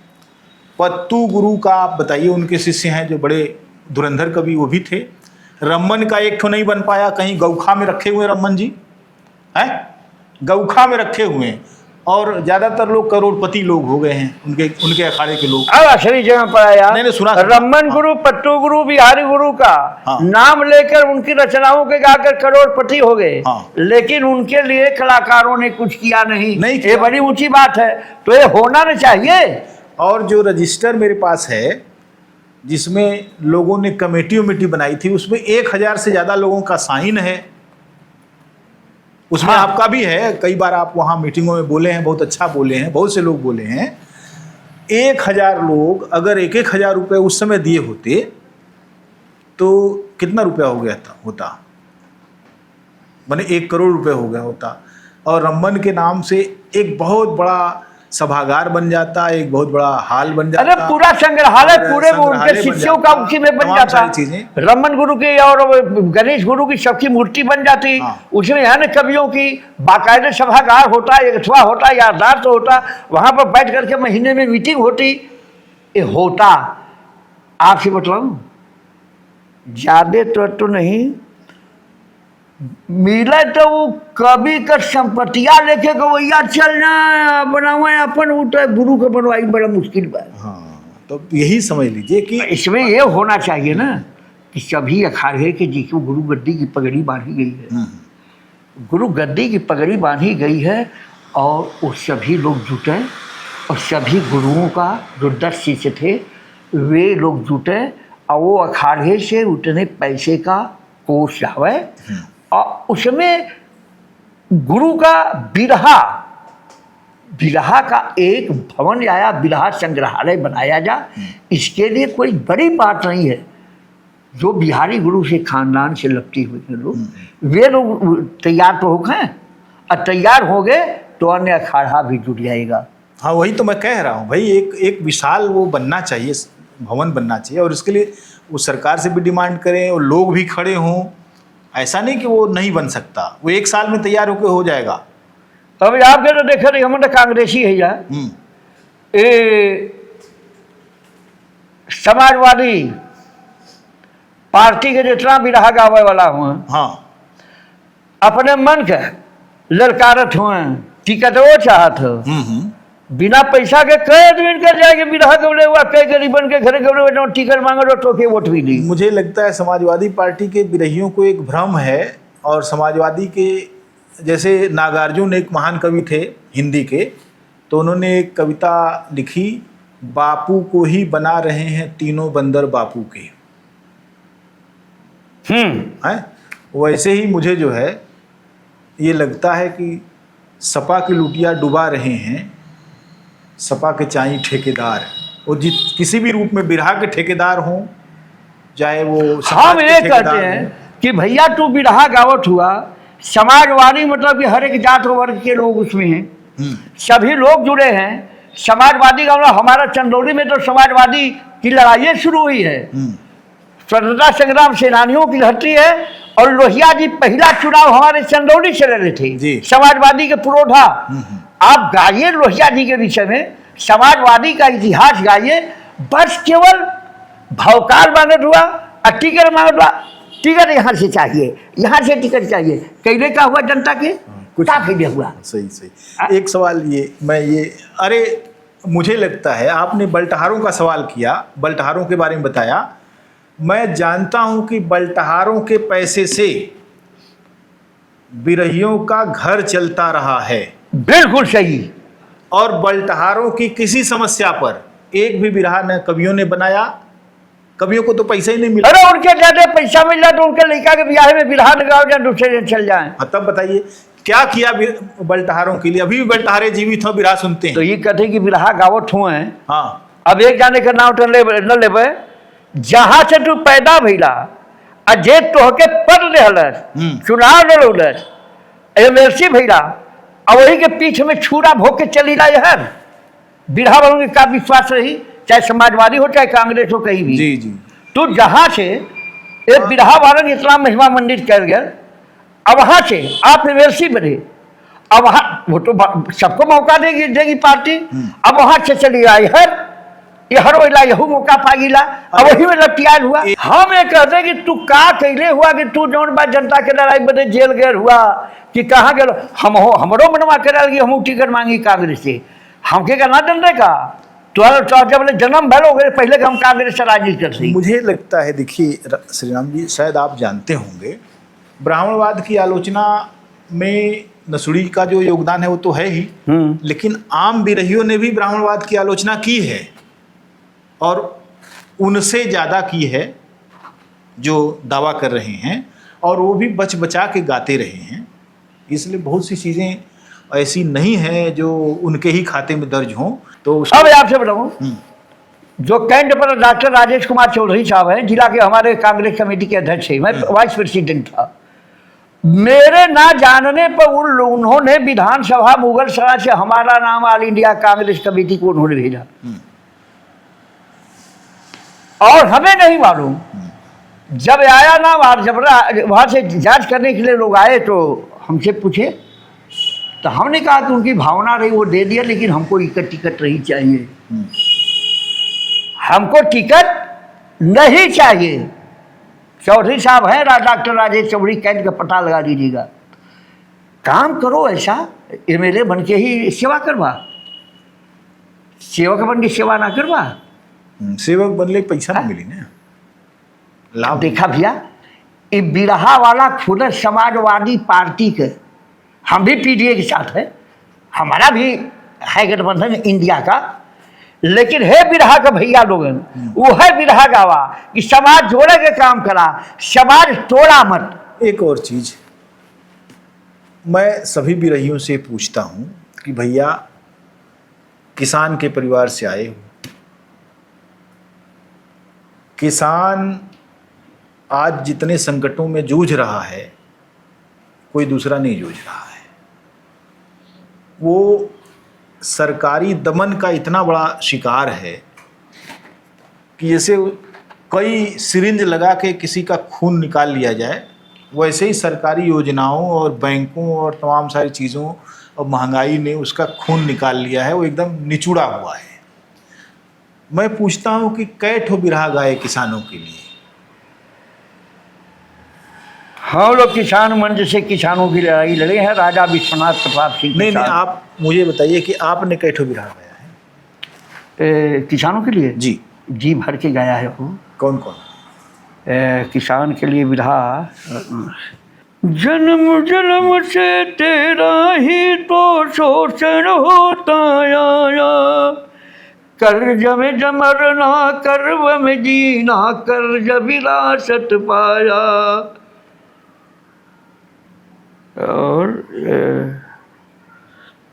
पत्तू गुरु का आप बताइए, उनके शिष्य हैं जो बड़े धुरंधर कवि, वो भी थे। रमन का एक ठो नहीं बन पाया, कहीं गौखा में रखे हुए रमन जी हैं, गौखा में रखे हुए हैं, और ज़्यादातर लोग करोड़पति लोग हो गए हैं उनके अखाड़े के लोग। असली जगह पर आया। नहीं, सुना। रमन गुरु, पत्तू गुरु, बिहारी गुरु का नाम लेकर उनकी रचनाओं के गाकर करोड़पति हो गए। लेकिन उनके लिए कलाकारों ने कुछ किया नहीं। ये बड़ी ऊंची बात है, तो ये होना नहीं चाहिए। और जो रजिस्टर मेरे पास है जिसमें लोगों ने कमेटी बनाई थी, उसमें 1000 से ज़्यादा लोगों का साइन है। उसमें आपका भी है। कई बार आप वहाँ मीटिंगों में बोले हैं, बहुत अच्छा बोले हैं, बहुत से लोग बोले हैं। 1000 लोग अगर 1,000 रुपये उस समय दिए होते तो कितना रुपया हो गया होता? माने 1 करोड़ रुपये हो गया होता, और रमन के नाम से एक बहुत बड़ा सभागार बन जाता, एक बहुत बड़ा हॉल बन जाता। अरे पूरा संग्रहालय, पूरे उनके शिष्यों का उसी में बन जाता। रमन गुरु की और गणेश गुरु की सबकी मूर्ति बन जाती। उसमें है न कवियों की बाकायदे सभागार होता, एकथवा होता, याददाश्त होता, वहां पर बैठ करके महीने में मीटिंग होती। ये होता, आपसे बताऊं, ज्यादा तो नहीं मिले तो वो कभी कर संपत्तियां लेके गवैया चलना बनावे अपन, वो तो गुरु के बनवाई बड़ा मुश्किल बा। तो यही समझ लीजिए कि इसमें ये होना चाहिए ना कि सभी अखाड़े के जिसको गुरु गद्दी की पगड़ी बांधी गई है, गुरु गद्दी की पगड़ी बांधी गई है, और वो सभी लोग जुटे और सभी गुरुओं का जो 10 शिष्य थे वे लोग जुटे और वो अखाड़े से उतने पैसे का कोष आवे और उसमें गुरु का बिरहा का एक भवन आया, बिरहा संग्रहालय बनाया जा। इसके लिए कोई बड़ी बात नहीं है। जो बिहारी गुरु से खानदान से लगती हुई हैं लोग, वे लोग तैयार तो हो गए और तैयार हो गए तो अन्य अखाड़ा भी जुट जाएगा। हाँ, वही तो मैं कह रहा हूँ भाई, एक विशाल वो बनना चाहिए, भवन बनना चाहिए, और इसके लिए वो सरकार से भी डिमांड करें और लोग भी खड़े हों। ऐसा नहीं कि वो नहीं बन सकता, वो 1 साल में तैयार होकर हो जाएगा। अब आपके तो देखे रही हमारे कांग्रेसी है यार, समाजवादी पार्टी के जितना भी रहा गावे वाला हुआ, हाँ, अपने मन के ललकारत हुए, टिकट वो चाहत हो, बिना पैसा के कई आदमी कर जाएंगे, बिरहा गवले हुआ कई गरीबन के घरे गवले हुए टिकट मांगो तो के वोट भी दी। मुझे लगता है समाजवादी पार्टी के बिरहियों को एक भ्रम है, और समाजवादी के जैसे नागार्जुन एक महान कवि थे हिंदी के, तो उन्होंने एक कविता लिखी, बापू को ही बना रहे हैं तीनों बंदर बापू के। हैं, वैसे ही मुझे जो है ये लगता है कि सपा की लुटिया डुबा रहे हैं सपा के चाई ठेकेदार, वो किसी भी रूप में बिरहा के ठेकेदार हों, चाहे वो हम ये कहते हैं कि भैया तू बिरहा गावत हुआ, समाजवादी मतलब कि हर एक जात वर्ग के लोग उसमें हैं, सभी लोग जुड़े हैं। समाजवादी का मतलब हमारा चंदौली में तो समाजवादी की लड़ाई शुरू हुई है, स्वतंत्रता संग्राम सेनानियों की धरती है, और लोहिया जी पहला चुनाव हमारे चंदौली से लड़े थे, समाजवादी के पुरोधा। आप गाइए लोहिया जी के विषय में, समाजवादी का इतिहास गाइए, बस केवल भौकाल मांगत हुआ और टिकट मांगत हुआ, टिकट यहाँ से चाहिए, यहाँ से टिकट चाहिए, कैले का हुआ जनता के कुछ हुआ। सही एक सवाल अरे मुझे लगता है आपने बल्टहारों का सवाल किया, बल्टहारों के बारे में बताया। मैं जानता हूं कि बल्टहारों के पैसे से बिरहियों का घर चलता रहा है। बिल्कुल सही। और बल्टहारों की किसी समस्या पर एक भी बिरहा न कवियों ने बनाया, कवियों को तो पैसा ही नहीं मिला। अरे उनके ज्यादा पैसा मिल जाए तो उनके लड़का के ब्याह में बिरहा लगाओ या दूसरे दिन चल जाए। तब बताइए क्या किया बल्टहारों के लिए? अभी भी बल्टहारे जीवित हो, बिरहा सुनते हैं। तो ये कहते कि बिरहा गावत हुए हैं। हाँ, अब एक जाने का नाम न लेबे, जहां से तू पैदा भइला अजे तोहके पढ़ रहलस, चुनाव लड़ौलस, एमएलसी भइला, और वही के पीछे में छुरा भोग के चली ला यार। बिरहा वालों का विश्वास रही, चाहे समाजवादी हो चाहे कांग्रेस हो, कहीं भी जी जी। तो जहां से एक बिरहा वालों ने इतना महिमा मंडित कर गया, अब वहां से आप एमएलसी बने, अब वहां वो तो सबको मौका देगी पार्टी, अब वहां से चली आई है ये हर वैला यहू मौका पागिला, अब वही में लपटियाल हुआ। हम ये कहते हैं कि तू का कैले हुआ कि तू जौन बात जनता के लड़ाई बदे जेल गए हुआ कि कहाँ गए, हमरो मनवा कराल हम टिकट मांगी कांग्रेस से, हमके का ना दंडे का तो जब जन्म भर हो गए पहले हम कांग्रेस से राजनीति करते। मुझे लगता है, देखिए श्रीराम जी, शायद आप जानते होंगे, ब्राह्मणवाद की आलोचना में नसुड़ी का जो योगदान है वो तो है ही, लेकिन आम बिरहियों ने भी ब्राह्मणवाद की आलोचना की है, और उनसे ज़्यादा की है जो दावा कर रहे हैं, और वो भी बच बचा के गाते रहे हैं। इसलिए बहुत सी चीज़ें ऐसी नहीं हैं जो उनके ही खाते में दर्ज हों। तो अब आपसे बताऊँ, जो कैंट पर डॉक्टर राजेश कुमार चौधरी साहब हैं, जिला के हमारे कांग्रेस कमेटी के अध्यक्ष हैं, मैं वाइस प्रेसिडेंट था, मेरे ना जानने पर उन्होंने विधानसभा मुगल सराय से हमारा नाम ऑल इंडिया कांग्रेस कमेटी को उन्होंने भेजा, और हमें नहीं मालूम। जब आया ना वहाँ से जांच करने के लिए लोग आए तो हमसे पूछे, तो हमने कहा कि उनकी भावना रही वो दे दिया, लेकिन हमको टिकट नहीं चाहिए, हमको टिकट नहीं चाहिए। चौधरी साहब हैं डॉक्टर राजेश चौधरी, कैंट का पता लगा दीजिएगा। काम करो ऐसा, एमएलए बन के ही सेवा करवा, सेवक बन के सेवा ना करवा, सेवक बनले पैसा नहीं मिली ना, लाभ। देखा भैया, ये बिरहा वाला खुद समाजवादी पार्टी के, हम भी पीडीए के साथ है, हमारा भी है गठबंधन इंडिया का, लेकिन है बिरहा का भैया लोगन, वो है बिरहा गावा कि समाज जोड़े के काम करा, समाज तोड़ा मत। एक और चीज मैं सभी बिरहियों से पूछता हूं कि भैया किसान के परिवार से आए हो, किसान आज जितने संकटों में जूझ रहा है कोई दूसरा नहीं जूझ रहा है। वो सरकारी दमन का इतना बड़ा शिकार है कि जैसे कई सिरिंज लगा के किसी का खून निकाल लिया जाए, वैसे ही सरकारी योजनाओं और बैंकों और तमाम सारी चीज़ों और महंगाई ने उसका खून निकाल लिया है, वो एकदम निचुड़ा हुआ है। मैं पूछता हूँ कि कै ठो बिरहा गाए किसानों के लिए? हम लोग किसान मंच से किसानों की लड़ाई लड़े हैं, राजा विश्वनाथ प्रताप सिंह। नहीं, आप मुझे बताइए कि आपने कै ठो बिरहा गाया है किसानों के लिए? जी भर के गाया है वो। कौन कौन? किसान के लिए बिरहा, जन्म जन्म से तेरा ही तो शोषण होता आया, कर्ज में जमरना कर्व में जीना, कर्ज विरासत पाया। और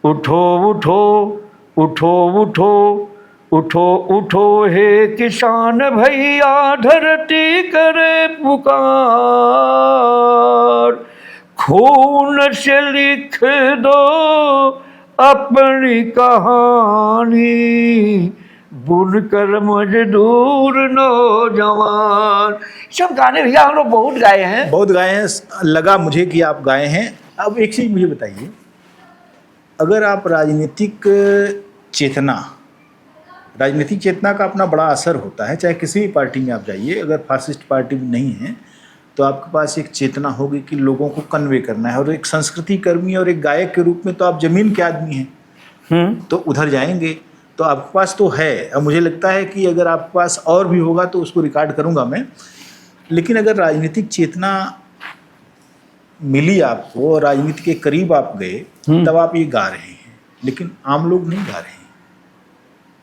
उठो उठो उठो उठो उठो उठो हे किसान भैया, धरती करे पुकार, खून से लिख दो अपनी कहानी, बुनकर मजदूर नौजवान। सब गाने भैया हम लोग बहुत गाए हैं, बहुत गाए हैं, लगा मुझे कि आप गाए हैं। अब एक चीज़ मुझे बताइए, अगर आप राजनीतिक चेतना का अपना बड़ा असर होता है, चाहे किसी भी पार्टी में आप जाइए, अगर फासिस्ट पार्टी में नहीं है तो आपके पास एक चेतना होगी कि लोगों को कन्वे करना है, और एक संस्कृति कर्मी और एक गायक के रूप में तो आप जमीन के आदमी हैं, तो उधर जाएंगे तो आपके पास तो है। अब मुझे लगता है कि अगर आपके पास और भी होगा तो उसको रिकॉर्ड करूंगा मैं, लेकिन अगर राजनीतिक चेतना मिली आपको और राजनीति के करीब आप गए तब आप ये गा रहे हैं, लेकिन आम लोग नहीं गा रहे हैं।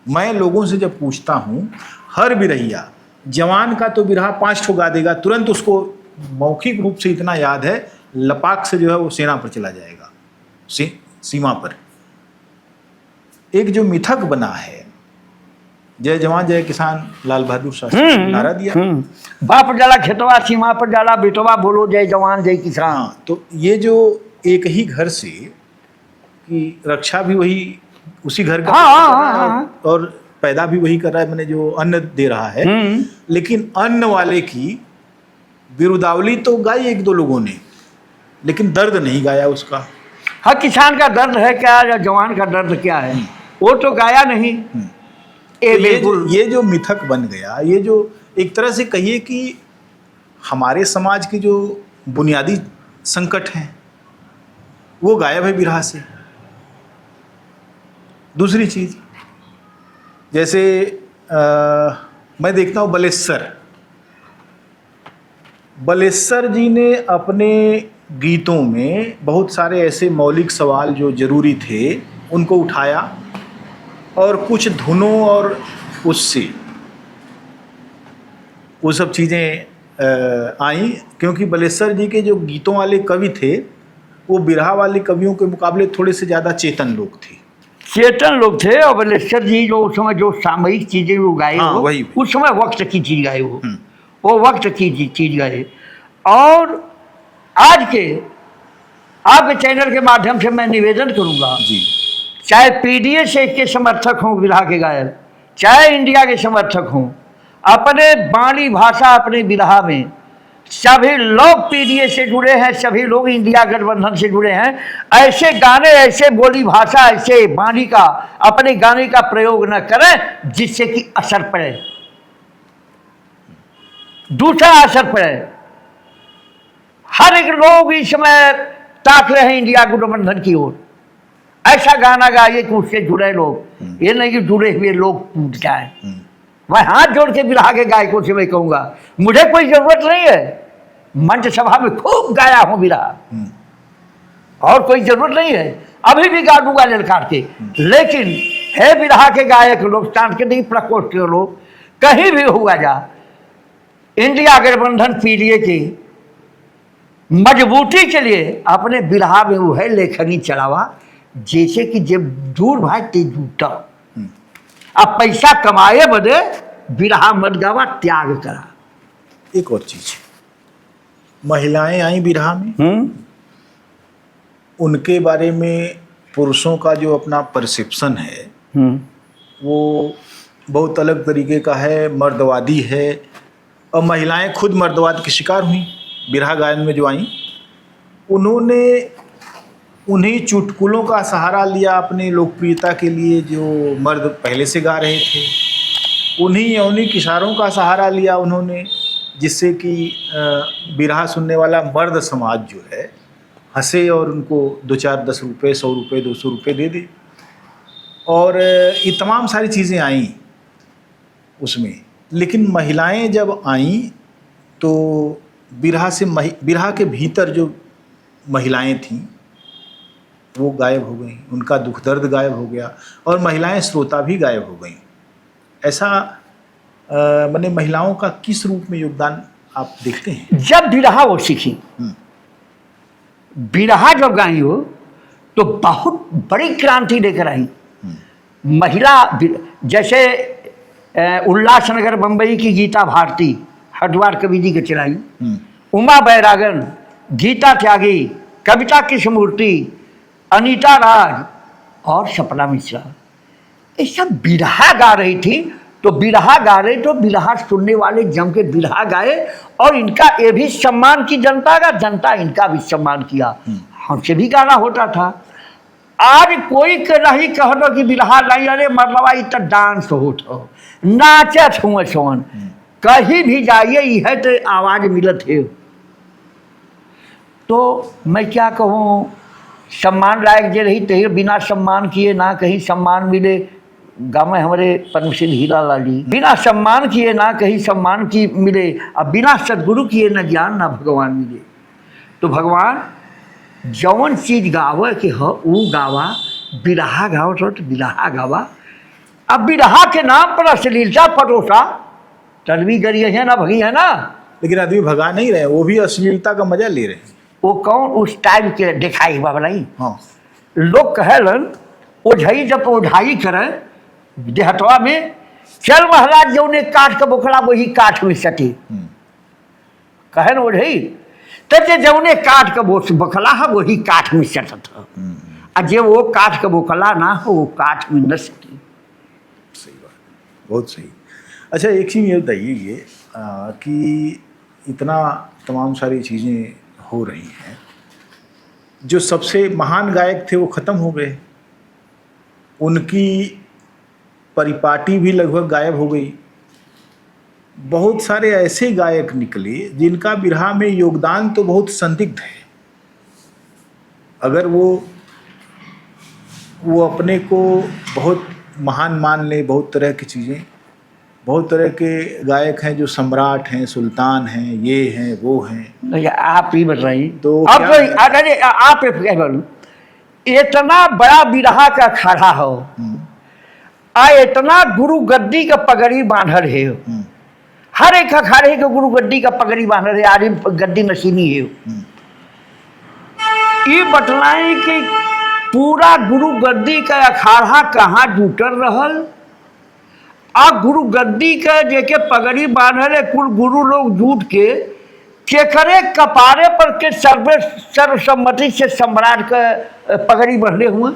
मैं लोगों से जब पूछता हूँ, हर बिरहिया जवान का तो बिरहा 5 ठो गा देगा, तुरंत उसको मौखिक रूप से इतना याद है, लपाक से जो है वो सेना पर चला जाएगा, सीमा पर। एक जो मिथक बना है, जय जवान जय किसान, लाल बहादुर शास्त्री ने नारा दिया, बाप जाला खेतवा सीमा पर जाला बेटवा, बोलो जय जवान जय किसान। हाँ, तो ये जो एक ही घर से कि रक्षा भी वही उसी घर का और पैदा भी वही कर रहा है, मैंने जो अन्न दे रहा है, लेकिन अन्न वाले की बिरुदावली तो गाई एक दो लोगों ने, लेकिन दर्द नहीं गाया उसका। हाँ, किसान का दर्द है क्या या जवान का दर्द क्या है, वो तो गाया नहीं। तो ये जो मिथक बन गया, ये जो एक तरह से कहिए कि हमारे समाज के जो बुनियादी संकट हैं वो गायब है बिरहा से। दूसरी चीज़, जैसे मैं देखता हूँ बलेश्वर जी ने अपने गीतों में बहुत सारे ऐसे मौलिक सवाल जो ज़रूरी थे उनको उठाया, और कुछ धुनों और उससे वो सब चीज़ें आई, क्योंकि बलेश्वर जी के जो गीतों वाले कवि थे वो बिरहा वाले कवियों के मुकाबले थोड़े से ज़्यादा चेतन लोग थे। और बलेश्वर जी जो उस समय जो सामयिक चीज़ें वो गाए, हाँ, वही उस समय वक्त की चीज़ गाए, वो वक्त की चीज़ गाए। और आज के आपके चैनल के माध्यम से मैं निवेदन करूँगा जी, चाहे पीडीए से के समर्थक हों बिरहा के गायक, चाहे इंडिया के समर्थक हों, अपने बाणी भाषा अपने बिरहा में सभी लोग पीडीए से जुड़े हैं, सभी लोग इंडिया गठबंधन से जुड़े हैं। ऐसे गाने, ऐसे बोली भाषा, ऐसे बाणी का अपने गाने का प्रयोग न करें जिससे कि असर पड़े, दूसरा असर पड़े। हर एक लोग इस समय ताक रहे हैं इंडिया गठबंधन की ओर। ऐसा गाना गाइए कि उससे जुड़े लोग, ये नहीं कि जुड़े हुए लोग टूट जाए। मैं हाथ जोड़ के बिरहा के गायकों से मैं कहूँगा, मुझे कोई जरूरत नहीं है, मंच सभा में खूब गाया हूँ बिरहा, और कोई जरूरत नहीं है, अभी भी गा दूंगा ललकार के। लेकिन है बिरहा के गायक लोग, सांस्कृतिक प्रकोष्ठ के लोग, कहीं भी हुआ जा, इंडिया गठबंधन पीलिए की मजबूती के लिए अपने बिरहा में वो है लेखनी चलावा, जैसे कि जब दूर भाई ते जूटा, अब पैसा कमाए बदे बिरहा मत गावा, त्याग करा। एक और चीज, महिलाएं आई बिरहा में, उनके बारे में पुरुषों का जो अपना परसेप्शन है वो बहुत अलग तरीके का है, मर्दवादी है, और महिलाएं खुद मर्दवाद की शिकार हुई। बिरहा गायन में जो आई, उन्होंने उन्हीं चुटकुलों का सहारा लिया अपनी लोकप्रियता के लिए जो मर्द पहले से गा रहे थे, उन्हीं यौनिक इशारों का सहारा लिया उन्होंने, जिससे कि बिरहा सुनने वाला मर्द समाज जो है हंसे और उनको 2-4 10 रुपये, 100 रुपये, 200 रुपये दे दे। और ये तमाम सारी चीज़ें आईं उसमें। लेकिन महिलाएं जब आईं तो बिरहा के भीतर जो महिलाएं थीं वो गायब हो गईं, उनका दुख दर्द गायब हो गया, और महिलाएं श्रोता भी गायब हो गईं। ऐसा मैंने महिलाओं का किस रूप में योगदान आप देखते हैं? जब बिरहा वो सीखी, बिरहा जब गाई हो तो बहुत बड़ी क्रांति लेकर आई। महिला जैसे उल्लासनगर बम्बई की गीता भारती हरिद्वार कवि जी के चलाई, उमा बैरागन, गीता त्यागी, कविता कृष्णमूर्ति, अनीता राज और सपना मिश्रा, ये सब बिरहा गा रही थी। तो बिरहा गा रहे तो बिरहा सुनने वाले जम के बिरहा गाए, और इनका ये भी सम्मान की जनता का, जनता इनका भी सम्मान किया। हमसे भी गाना होता था। आज कोई नहीं कह दो कि बिरहा नहीं, अरे मतलब इतना डांस होता नाचे छुए सोन, कहीं भी जाइए यह तो आवाज़ मिलत है। तो मैं क्या कहूँ, सम्मान लायक जे रही ते बिना सम्मान किए ना कहीं सम्मान मिले। गाँव में हमारे पद्मश्री हीरा लाली, बिना सम्मान किए ना कहीं सम्मान की मिले, अब बिना सदगुरु किए न ज्ञान ना भगवान मिले। तो भगवान जौन चीज गावे के हो वो गावा, बिरहा गाओ तो बिरहा गावा। अब बिरहा के नाम पर अश्लीलता परोसा तलवी गरी है ना, भगी है ना। लेकिन आदमी भगा नहीं रहे, वो भी अश्लीलता का मजा ले रहे हैं। वो कौन उस टाइम के दिखाई बाबलाई। हाँ, लोग कहलन ओझाई जब ओझाई करे देहतवा में, चल महाराज जो ने काठ का बोखला वही काठ में सटी, कहे न ओझाई ते जौने काठ का बोखला है वही काठ में सटत है, और जे वो काठ का बोखला ना हो वो काठ में न सटी। सही बात, बहुत सही। अच्छा, एक चीज़ ये बताइए कि इतना तमाम सारी चीज़ें हो रही हैं, जो सबसे महान गायक थे वो ख़त्म हो गए, उनकी परिपाटी भी लगभग गायब हो गई। बहुत सारे ऐसे गायक निकले जिनका बिरहा में योगदान तो बहुत संदिग्ध है। अगर वो अपने को बहुत महान मान ले, बहुत तरह की चीज़ें, बहुत तरह के गायक हैं जो सम्राट हैं, सुल्तान हैं, ये हैं वो हैं। आप ही बताइए तो अरे आप बोलूँ, इतना बड़ा बिरहा का खड़ा हो आ इतना गुरु गद्दी का पगड़ी बांधल है, हर एक अखाड़े के गुरु गद्दी का पगड़ी बांधल है, आदमी गद्दी नशीनी है। ये बतलाएं कि पूरा गुरु गद्दी का अखाड़ा कहाँ जुटल रहल, आ गुरु गद्दी का जेके पगड़ी बांधल है, कुल गुरु लोग जुट के केकरे कपारे पर के सर्वसम्मति से सम्राट का पगड़ी बंधे हुए।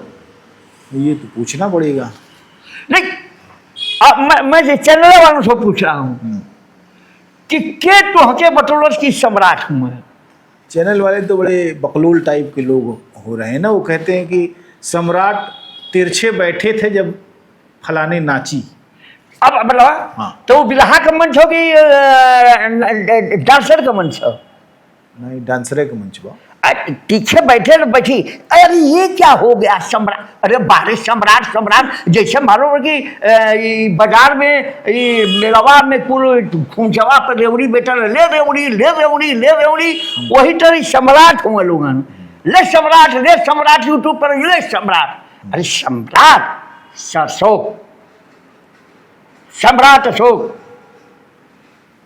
ये तो पूछना पड़ेगा। नहीं, अब मैं चैनल वालों से पूछ रहा हूँ कि के तोहके बतौलत की सम्राट हुए। चैनल वाले तो बड़े बकलोल टाइप के लोग हो रहे हैं ना। वो कहते हैं कि सम्राट तिरछे बैठे थे जब फलाने नाची। अब मतलब हाँ, तो बिरहा का मंच हो कि डांसर का मंच हो? नहीं, डांसरे का मंच बा। पीछे बैठे न बैठी, अरे ये क्या हो गया सम्राट, अरे बारे सम्राट सम्राट, जैसे मानो कि ई बाजार में मेलवा में कुल खूंचवा पर रेवड़ी बैठल, ले रेवड़ी ले रेवड़ी ले रेवड़ी, वही तरह सम्राट हुए लोगन, ले सम्राट यूट्यूब पर ले सम्राट, अरे सम्राट अशोक, सम्राट अशोक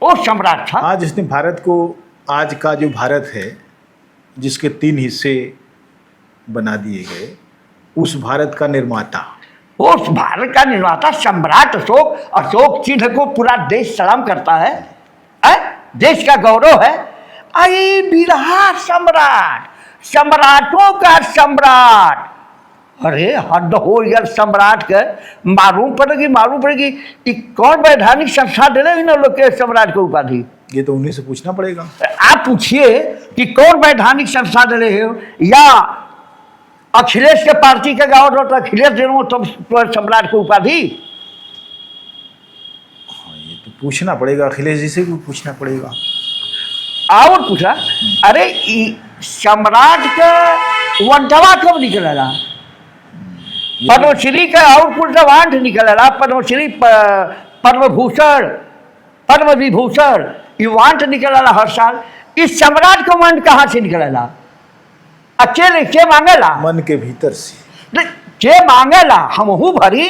वो सम्राट था। आज इसने भारत को, आज का जो भारत है जिसके 3 हिस्से बना दिए गए, उस भारत का निर्माता, उस भारत का निर्माता सम्राट अशोक, अशोक चिन्ह को पूरा देश सलाम करता है, देश का गौरव है। अरे बिरहा सम्राट, सम्राटों का सम्राट, अरे हद हो यार, सम्राट के मालूम पड़ेगी कि कौन वैधानिक संस्था दे रहे इन लोग के सम्राट को उपाधि। ये तो उन्हीं से पूछना पड़ेगा। आप पूछिए कि कौन वैधानिक संस्था दे रहे हो, या अखिलेश के पार्टी का गाँव तो अखिलेश दे रहे तो सम्राट को उपाधि। हाँ, ये तो पूछना पड़ेगा, अखिलेश जी से भी पूछना पड़ेगा। और पूछा, अरे सम्राट का वंटवा कब निकलेगा, पद्मश्री का और पूरा वांट निकलेगा, पद्मश्री पद्मभूषण पद्म विभूषण ये वांट निकलेला हर साल। इस सम्राट का वांट कहाँ से निकलेला, अकेले के मांगेला, मन के भीतर से के मांगेला, हमहू भरी।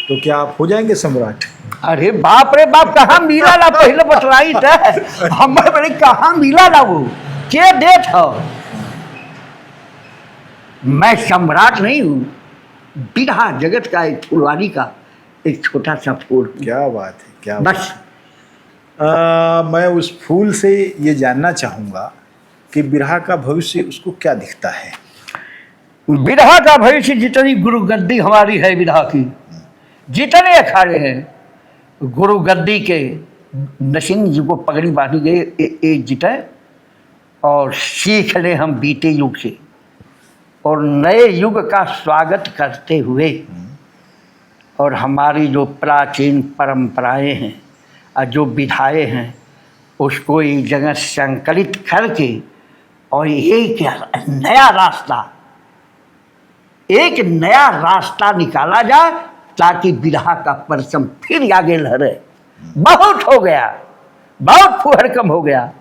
तो क्या आप हो जाएंगे सम्राट? अरे बाप रे बाप, कहाँ मिला ला, पहले बतलाई था हमें, बड़े कहाँ मिला ला, वो के देत हो। मैं सम्राट नहीं हूँ, बिरहा जगत का एक फुलवारी का एक छोटा सा फूल। क्या बात है, क्या बस मैं उस फूल से ये जानना चाहूँगा कि बिरहा का भविष्य उसको क्या दिखता है। बिरहा का भविष्य, जितनी गुरु गद्दी हमारी है बिरहा की, जितने अखाड़े हैं गुरु गद्दी के, नरसिंह जी को पगड़ी बांधी गई, एक जिते और सीख ले हम बीते युग से, और नए युग का स्वागत करते हुए, और हमारी जो प्राचीन परंपराएं हैं और जो विधाएं हैं उसको एक जगह संकलित करके, और एक नया रास्ता निकाला जाए, ताकि बिरहा का परचम फिर आगे लहरे। बहुत हो गया, बहुत फुहर कम हो गया,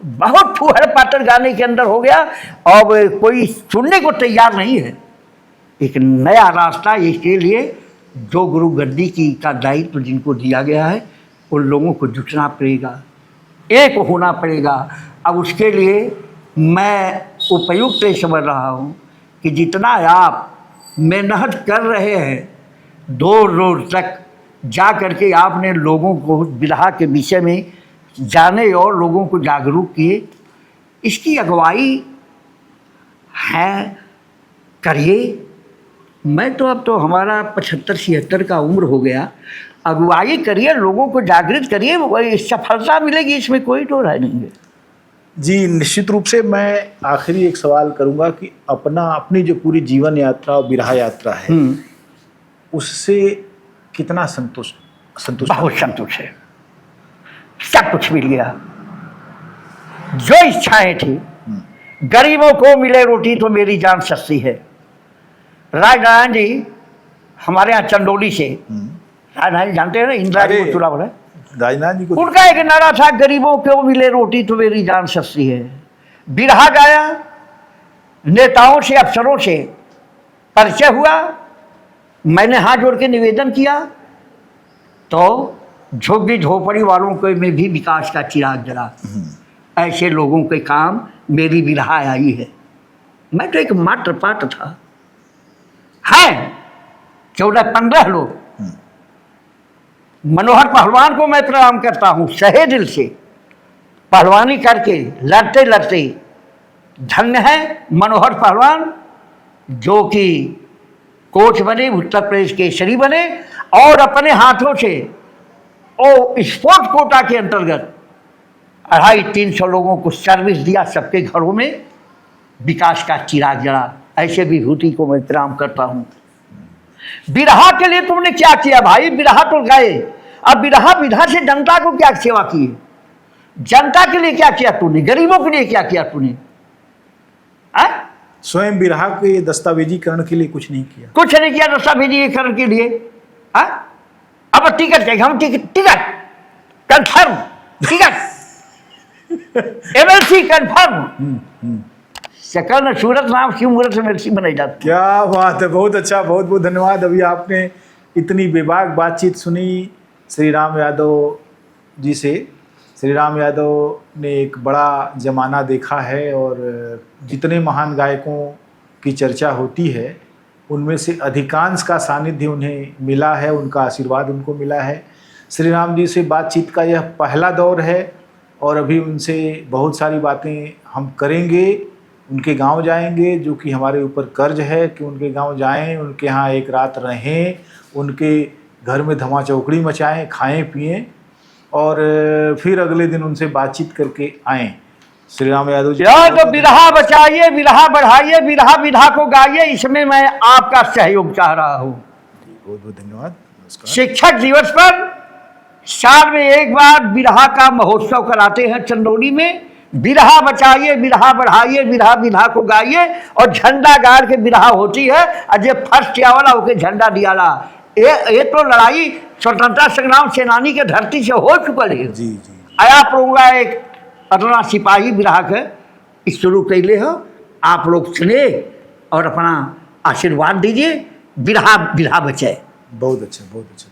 बहुत फुहर पाटर गाने के अंदर हो गया, और कोई सुनने को तैयार नहीं है। एक नया रास्ता, इसके लिए जो गुरु गद्दी की का दायित्व जिनको दिया गया है, उन लोगों को जुटना पड़ेगा, एक होना पड़ेगा। अब उसके लिए मैं उपयुक्त समझ रहा हूँ कि जितना आप मेहनत कर रहे हैं, 2 रोज तक जा करके आपने लोगों को बिरहा के विषय में जाने और लोगों को जागरूक किए, इसकी अगुवाई है, करिए। मैं तो अब तो हमारा 75-76 का उम्र हो गया, अगुवाई करिए, लोगों को जागृत करिए, वही सफलता मिलेगी, इसमें कोई तो राय नहीं है। जी, निश्चित रूप से मैं आखिरी एक सवाल करूंगा कि अपनी जो पूरी जीवन यात्रा और बिरहा यात्रा है, उससे कितना संतुष्ट? बहुत संतुष्ट है, सब कुछ मिल गया, जो इच्छाएं थी। गरीबों को मिले रोटी तो मेरी जान सस्ती है। राजनारायण जी हमारे यहाँ चंदौली से, राजनारायण जी जानते हैं ना, इंदिरा जी को चुरा बोले, राजनारायण जी को, उनका एक नारा था, गरीबों को मिले रोटी तो मेरी जान सस्ती है। बिरहा गाया, नेताओं से अफसरों से परिचय हुआ, मैंने हाथ जोड़ के निवेदन किया, तो झोपड़ी झोपड़ी वालों को में भी विकास का चिराग जला। ऐसे लोगों के काम मेरी बिरहा आई है। मैं तो एक मात्र पात्र था, है 14-15 लोग। मनोहर पहलवान को मैं प्रणाम करता हूँ सहे दिल से, पहलवानी करके लड़ते लड़ते धन्य है मनोहर पहलवान, जो कि कोच बने, उत्तर प्रदेश केसरी बने, और अपने हाथों से ओ स्पोर्ट कोटा के अंतर्गत 250-300 लोगों को सर्विस दिया, सबके घरों में विकास का चिराग जला। ऐसे विभूति को मैं प्रणाम करता हूँ। बिरहा के लिए तुमने क्या किया भाई? बिरहा तो गाए, अब बिरहा विधा से जनता को क्या सेवा की है? जनता के लिए क्या किया तूने, गरीबों के लिए क्या किया तूने? स्वयं बिरहा के दस्तावेजीकरण के लिए कुछ नहीं किया। कुछ नहीं किया दस्तावेजीकरण के लिए। अब टिकट चाहिए, हम ticket confirm, ticket MLC confirm. सकल सूरत नाम की मूर्त एमएलसी बनाई जाती। क्या बात है, बहुत अच्छा, बहुत बहुत धन्यवाद। अभी आपने इतनी बेबाक बातचीत सुनी श्री राम यादव जी से। श्री राम यादव ने एक बड़ा ज़माना देखा है और जितने महान गायकों की चर्चा होती है उनमें से अधिकांश का सानिध्य उन्हें मिला है, उनका आशीर्वाद उनको मिला है। श्री राम जी से बातचीत का यह पहला दौर है और अभी उनसे बहुत सारी बातें हम करेंगे। उनके गांव जाएंगे, जो कि हमारे ऊपर कर्ज है कि उनके गांव जाएं, उनके यहाँ एक रात रहें, उनके घर में धमा चौकड़ी मचाएं, खाएं पिएं और फिर अगले दिन उनसे बातचीत करके आएँ। श्री राम यादव जी, तो बिरहा बचाइए, बिरहा बढ़ाइए, बिरहा विधा को गाइए, इसमें मैं आपका सहयोग चाह रहा हूँ। बहुत बहुत धन्यवाद। नमस्कार। शिक्षक दिवस पर साल में एक बार बिरहा का महोत्सव कराते हैं चंदौली में। बिरहा बचाइए, बिरहा बढ़ाइए, बिरहा विधा को गाइए और झंडा गाड़ के बिरहा होती है। अजय फर्स्ट वाला होके झंडा दियाला। ये तो लड़ाई स्वतंत्रता संग्राम सेनानी के धरती से हो चुकल है। जी जी। आया प्रोग्रा एक अपना सिपाही बिरहा के शुरू कैले हो। आप लोग सुने और अपना आशीर्वाद दीजिए। बिरहा बिरहा बचाए। बहुत अच्छा, बहुत अच्छा।